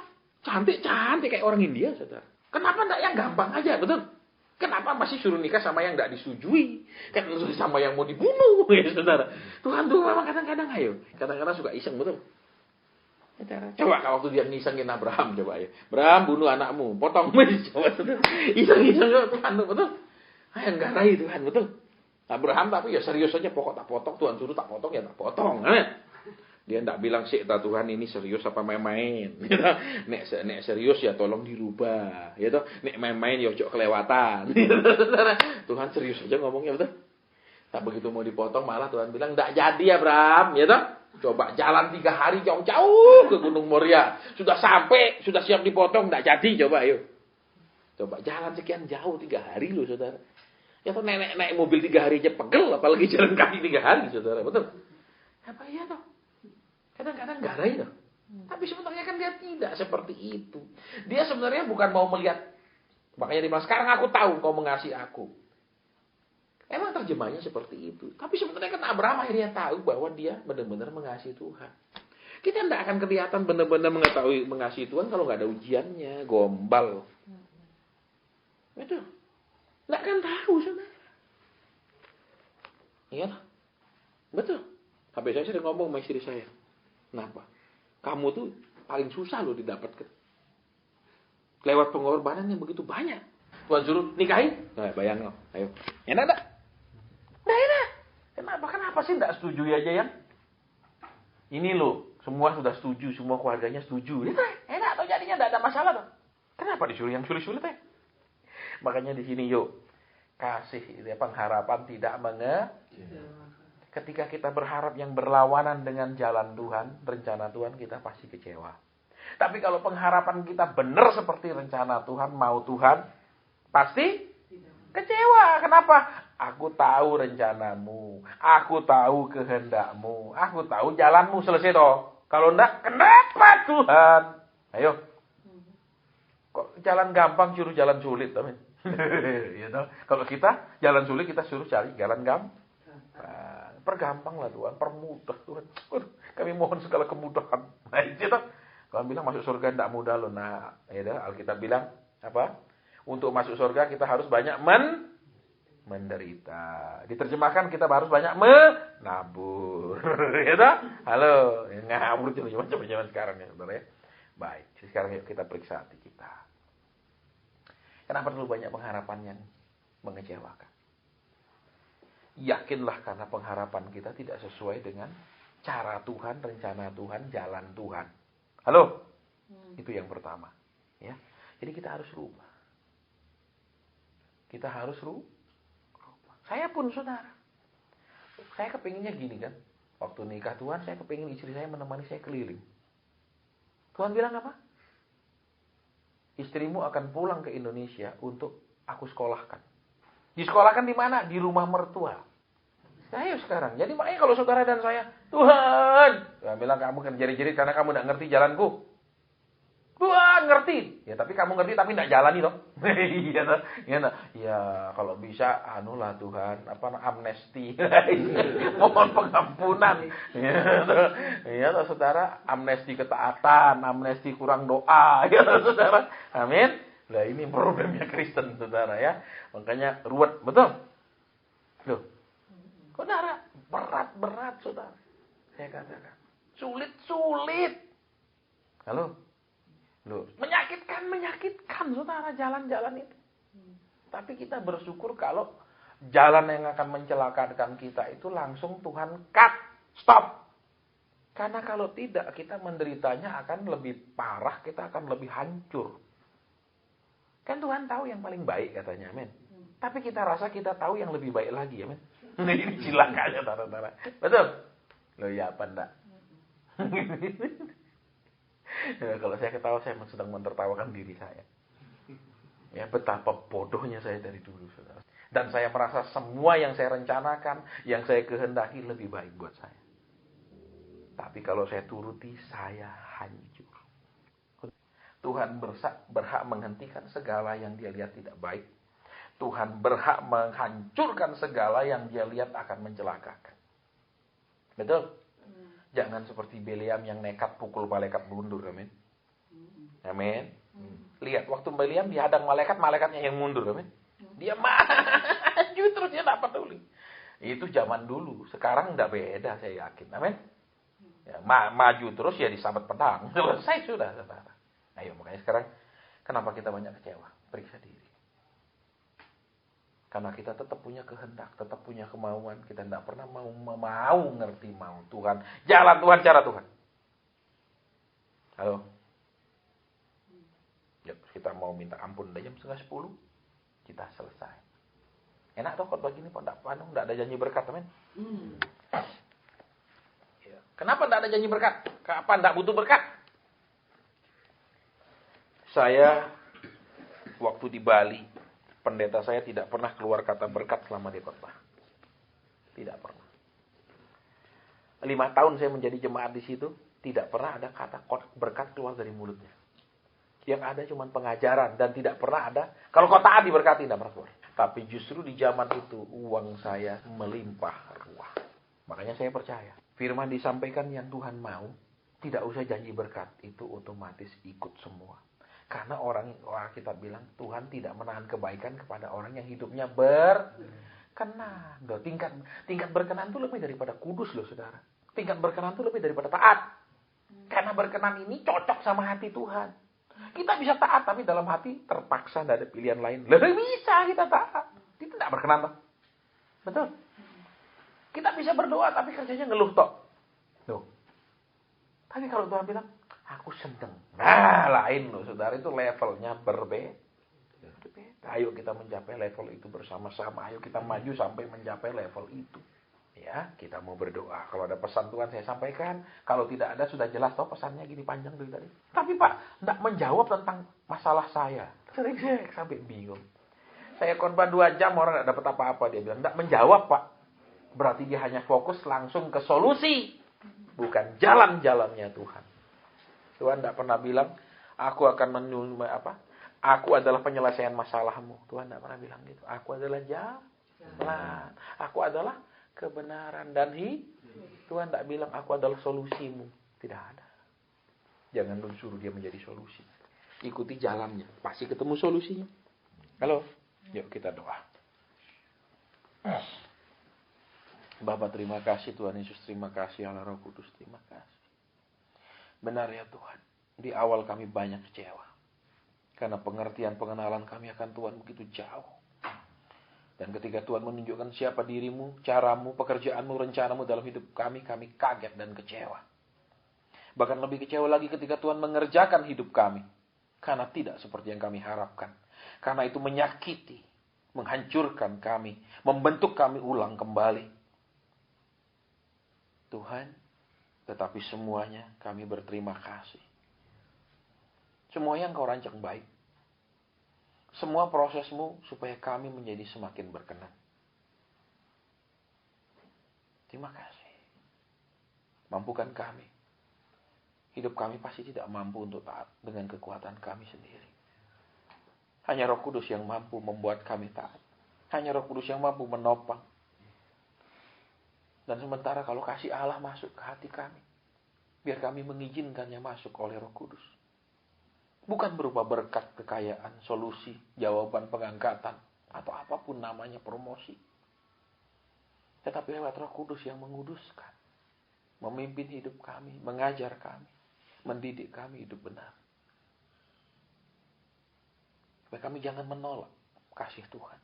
A: Cantik kayak orang India, saudara. Kenapa enggak yang gampang aja, betul? Kenapa masih suruh nikah sama yang tidak disetujui? Kan sama yang mau dibunuh, ya saudara. Tuhan tuh memang kadang-kadang kadang-kadang suka iseng, betul. Coba kalau waktu dia ngisengin Abraham, coba ya. Abraham bunuh anakmu, potong. Coba saudara. Iseng-iseng Tuhan tuh, betul. Yang garai Tuhan, betul. Abraham tapi ya serius saja, pokok tak potong, Tuhan suruh tak potong, ya tak potong. Dia tidak bilang sih, Tuhan ini serius apa main-main. Nek serius ya tolong dirubah. Ya toh, nek main-main ya ojo kelewatan. Tuhan serius aja ngomongnya, betul. Tak begitu mau dipotong malah Tuhan bilang tidak jadi Abraham, ya toh. Coba jalan 3 hari jauh-jauh ke Gunung Moria. Sudah sampai, sudah siap dipotong, tidak jadi, coba ayo. Coba jalan sekian jauh 3 hari loh saudara. Ya toh naik mobil 3 hari aja pegel, apalagi jalan kaki 3 hari saudara, betul. Apa iya toh? Kadang-kadang garai loh. Tapi sebenarnya kan dia tidak seperti itu. Dia sebenarnya bukan mau melihat. Makanya dia bilang, sekarang aku tahu kau mengasihi aku. Emang terjemahnya seperti itu. Tapi sebenarnya kan Abraham akhirnya tahu bahwa dia benar-benar mengasihi Tuhan. Kita tidak akan kelihatan benar-benar mengetahui mengasihi Tuhan kalau nggak ada ujiannya, gombal. Itu. Nggak akan tahu saudara. Iya. Betul. Sampai saya sering ngomong sama istri saya. Kenapa? Kamu tuh paling susah loh didapatkan. Lewat pengorbanan yang begitu banyak. Tuhan suruh nikahin. Nah, bayang loh. Ayo. Enak tak? Nah, enak. Kenapa sih tidak setuju aja ya? Ini loh. Semua sudah setuju. Semua keluarganya setuju. Enak atau jadinya tidak ada masalah tuh. Kenapa disuruh yang sulit-sulit ya? Makanya di sini yuk. Kasih pengharapan tidak Ketika kita berharap yang berlawanan dengan jalan Tuhan, rencana Tuhan, kita pasti kecewa. Tapi kalau pengharapan kita benar seperti rencana Tuhan, mau Tuhan, pasti kecewa. Kenapa? Aku tahu rencanamu, aku tahu kehendakmu, aku tahu jalanmu, selesai toh. Kalau enggak, kenapa Tuhan? Ayo. Kok jalan gampang suruh jalan sulit, amin. You know? Kalau kita jalan sulit, kita suruh cari jalan gampang. Pergampang lah Tuhan, permudah Tuhan. Kami mohon segala kemudahan. Nah itu Tuhan bilang masuk surga tidak mudah loh. Nah, ya Alkitab bilang apa? Untuk masuk surga kita harus banyak menderita. Diterjemahkan kita harus banyak menabur. Ya toh? Halo, ngawur cuma zaman sekarang ya, saudara ya. Baik, sekarang yuk kita periksa hati kita. Kenapa terlalu banyak pengharapan yang mengecewakan? Yakinlah karena pengharapan kita tidak sesuai dengan cara Tuhan, rencana Tuhan, jalan Tuhan. Halo? Itu yang pertama. Ya. Jadi kita harus rubah. Kita harus rubah. Saya pun saudara. Saya kepinginnya gini kan. Waktu nikah Tuhan, saya kepingin istri saya menemani saya keliling. Tuhan bilang apa? Istrimu akan pulang ke Indonesia untuk aku sekolahkan. Disekolahkan di mana? Di rumah mertua. Saya sekarang. Jadi makanya kalau saudara dan saya, Tuhan, Tuhan bilang kamu kan jerit-jerit karena kamu tidak ngerti jalanku. Tuhan ngerti. Ya tapi kamu ngerti tapi tidak jalani toh. Ya kalau bisa anulah Tuhan, amnesti. Mohon pengampunan. Ya saudara, amnesti ketaatan, amnesti kurang doa. Ya saudara. Amin. Nah ini problemnya Kristen saudara ya. Makanya ruwet, betul? Loh. Saudara, berat saudara. Saya katakan. Sulit. Halo? Loh, menyakitkan saudara jalan-jalan itu. Tapi kita bersyukur kalau jalan yang akan mencelakakan kita itu langsung Tuhan cut, stop. Karena kalau tidak kita menderitanya akan lebih parah, kita akan lebih hancur. Kan Tuhan tahu yang paling baik katanya, amin. Tapi kita rasa kita tahu yang lebih baik lagi, amin. Ini cilakanya, saudara-saudara. Betul? Loh ya apa enggak? Ya, kalau saya ketawa, saya sedang menertawakan diri saya. Ya, betapa bodohnya saya dari dulu, saudara. Dan saya merasa semua yang saya rencanakan, yang saya kehendaki lebih baik buat saya. Tapi kalau saya turuti, saya hancur. Tuhan berhak menghentikan segala yang dia lihat tidak baik. Tuhan berhak menghancurkan segala yang dia lihat akan mencelakakan. Betul? Jangan seperti Bileam yang nekat pukul malaikat mundur. Amin. Amin. Lihat, waktu Bileam dihadang malaikat, malaikatnya yang mundur. Amin. Dia maju terus, dia tidak peduli. Itu zaman dulu. Sekarang tidak beda, saya yakin. Amin. Ya, maju terus ya disabet pedang. Selesai sudah, saudara. Ayo, makanya sekarang kenapa kita banyak kecewa? Periksa diri. Karena kita tetap punya kehendak, tetap punya kemauan. Kita tidak pernah mau ngerti mau Tuhan. Jalan Tuhan, cara Tuhan. Halo? Ya, kita mau minta ampun udah jam 9:30. Kita selesai. Enak toh khotbah gini, Pak. Tidak ada janji berkat, amin. Ya. Kenapa tidak ada janji berkat? Kapan tidak butuh berkat? Saya waktu di Bali, pendeta saya tidak pernah keluar kata berkat selama di khotbah. Tidak pernah. 5 tahun saya menjadi jemaat di situ, tidak pernah ada kata berkat keluar dari mulutnya. Yang ada cuma pengajaran dan tidak pernah ada. Kalau kau taat diberkati, tidak pernah keluar. Tapi justru di zaman itu uang saya melimpah ruah. Makanya saya percaya. Firman disampaikan yang Tuhan mau. Tidak usah janji berkat. Itu otomatis ikut semua. Karena orang kita bilang Tuhan tidak menahan kebaikan kepada orang yang hidupnya berkenan. Tingkat berkenan itu lebih daripada kudus loh saudara. Tingkat berkenan itu lebih daripada taat. Karena berkenan ini cocok sama hati Tuhan. Kita bisa taat, tapi dalam hati terpaksa, tidak ada pilihan lain. Lebih bisa kita taat. Itu tidak berkenan, toh. Betul. Kita bisa berdoa, tapi kerjanya ngeluh, toh. Tuh. Tapi kalau Tuhan bilang, aku seneng. Nah, lain loh, saudara. Itu levelnya berbeda. Ayo kita mencapai level itu bersama-sama. Ayo kita maju sampai mencapai level itu. Ya, kita mau berdoa. Kalau ada pesan Tuhan saya sampaikan. Kalau tidak ada sudah jelas toh pesannya gini panjang dari tadi. Tapi Pak, tidak menjawab tentang masalah saya. Sering saya sampai bingung. Saya khotbah 2 jam orang tidak dapat apa-apa. Dia bilang, tidak menjawab Pak. Berarti dia hanya fokus langsung ke solusi. Bukan jalan-jalannya Tuhan. Tuhan tidak pernah bilang, aku akan aku adalah penyelesaian masalahmu. Tuhan tidak pernah bilang gitu. Aku adalah jalan. Aku adalah kebenaran dan Tuhan tidak bilang aku adalah solusimu. Tidak ada. Jangan lu suruh dia menjadi solusi. Ikuti jalannya. Pasti ketemu solusinya. Halo? Yuk kita doa. Bapa terima kasih Tuhan Yesus. Terima kasih Allah Roh Kudus. Terima kasih. Benar ya Tuhan. Di awal kami banyak kecewa. Karena pengertian pengenalan kami akan Tuhan begitu jauh. Dan ketika Tuhan menunjukkan siapa dirimu, caramu, pekerjaanmu, rencanamu dalam hidup kami kaget dan kecewa. Bahkan lebih kecewa lagi ketika Tuhan mengerjakan hidup kami. Karena tidak seperti yang kami harapkan. Karena itu menyakiti, menghancurkan kami, membentuk kami ulang kembali. Tuhan, tetapi semuanya kami berterima kasih. Semua yang Kau rancang baik. Semua prosesmu supaya kami menjadi semakin berkenan. Terima kasih. Mampukan kami. Hidup kami pasti tidak mampu untuk taat dengan kekuatan kami sendiri. Hanya Roh Kudus yang mampu membuat kami taat. Hanya Roh Kudus yang mampu menopang. Dan sementara kalau kasih Allah masuk ke hati kami, biar kami mengizinkannya masuk oleh Roh Kudus. Bukan berupa berkat, kekayaan, solusi, jawaban pengangkatan, atau apapun namanya promosi. Tetapi lewat Roh Kudus yang menguduskan, memimpin hidup kami, mengajar kami, mendidik kami hidup benar. Supaya kami jangan menolak kasih Tuhan.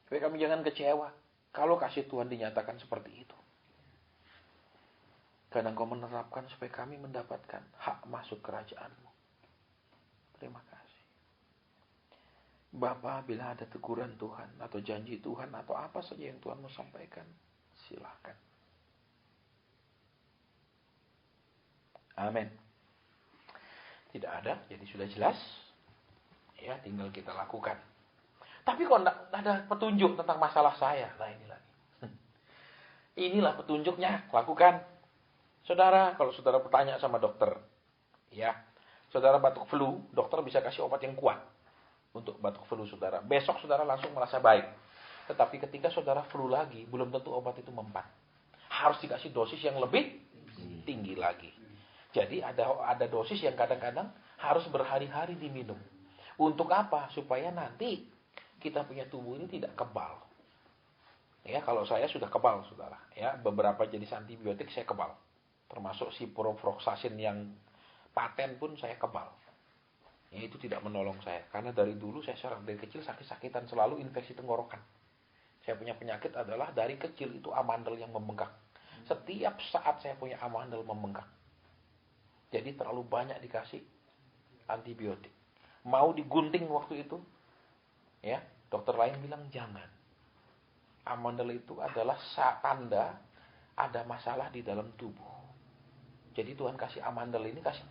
A: Supaya kami jangan kecewa kalau kasih Tuhan dinyatakan seperti itu. Karena Engkau menerapkan supaya kami mendapatkan hak masuk kerajaan-Mu. Terima kasih. Bapa, bila ada teguran Tuhan atau janji Tuhan atau apa saja yang Tuhan mau sampaikan, silakan. Amin. Tidak ada, jadi sudah jelas. Ya, tinggal kita lakukan. Tapi kok tidak ada petunjuk tentang masalah saya. Nah ini lagi. Inilah petunjuknya, lakukan. Saudara, kalau saudara bertanya sama dokter, ya, saudara batuk flu, dokter bisa kasih obat yang kuat untuk batuk flu saudara. Besok saudara langsung merasa baik. Tetapi ketika saudara flu lagi, belum tentu obat itu mempan. Harus dikasih dosis yang lebih tinggi lagi. Jadi ada dosis yang kadang-kadang harus berhari-hari diminum. Untuk apa? Supaya nanti kita punya tubuh ini tidak kebal. Ya, kalau saya sudah kebal, saudara. Ya, beberapa jenis antibiotik saya kebal. Termasuk ciprofloxacin yang paten pun saya kebal. Ya, itu tidak menolong saya. Karena dari dulu saya dari kecil sakit-sakitan, selalu infeksi tenggorokan. Saya punya penyakit adalah dari kecil itu amandel yang membengkak. Setiap saat saya punya amandel membengkak. Jadi terlalu banyak dikasih antibiotik. Mau digunting waktu itu, ya, dokter lain bilang jangan. Amandel itu adalah tanda ada masalah di dalam tubuh. Jadi Tuhan kasih amandel ini, kasih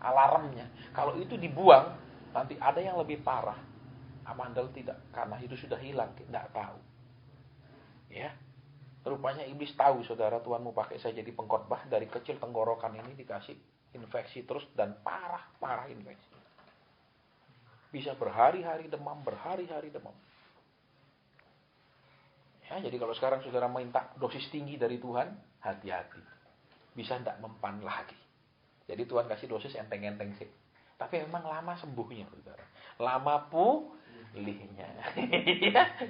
A: alarmnya. Kalau itu dibuang, nanti ada yang lebih parah. Amandel tidak, karena itu sudah hilang, tidak tahu. Ya, rupanya iblis tahu, saudara, Tuhan mau pakai saya jadi pengkhotbah. Dari kecil tenggorokan ini dikasih infeksi terus dan parah infeksi. Bisa berhari-hari demam. Ya, jadi kalau sekarang saudara minta dosis tinggi dari Tuhan, hati-hati. Bisa tidak mempan lagi. Jadi Tuhan kasih dosis enteng-enteng sih. Tapi memang lama sembuhnya, saudara. Lama pulihnya.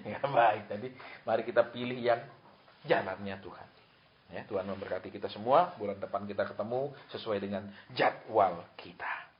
A: Ya, baik. Jadi mari kita pilih yang jalannya Tuhan. Ya, Tuhan memberkati kita semua. Bulan depan kita ketemu sesuai dengan jadwal kita.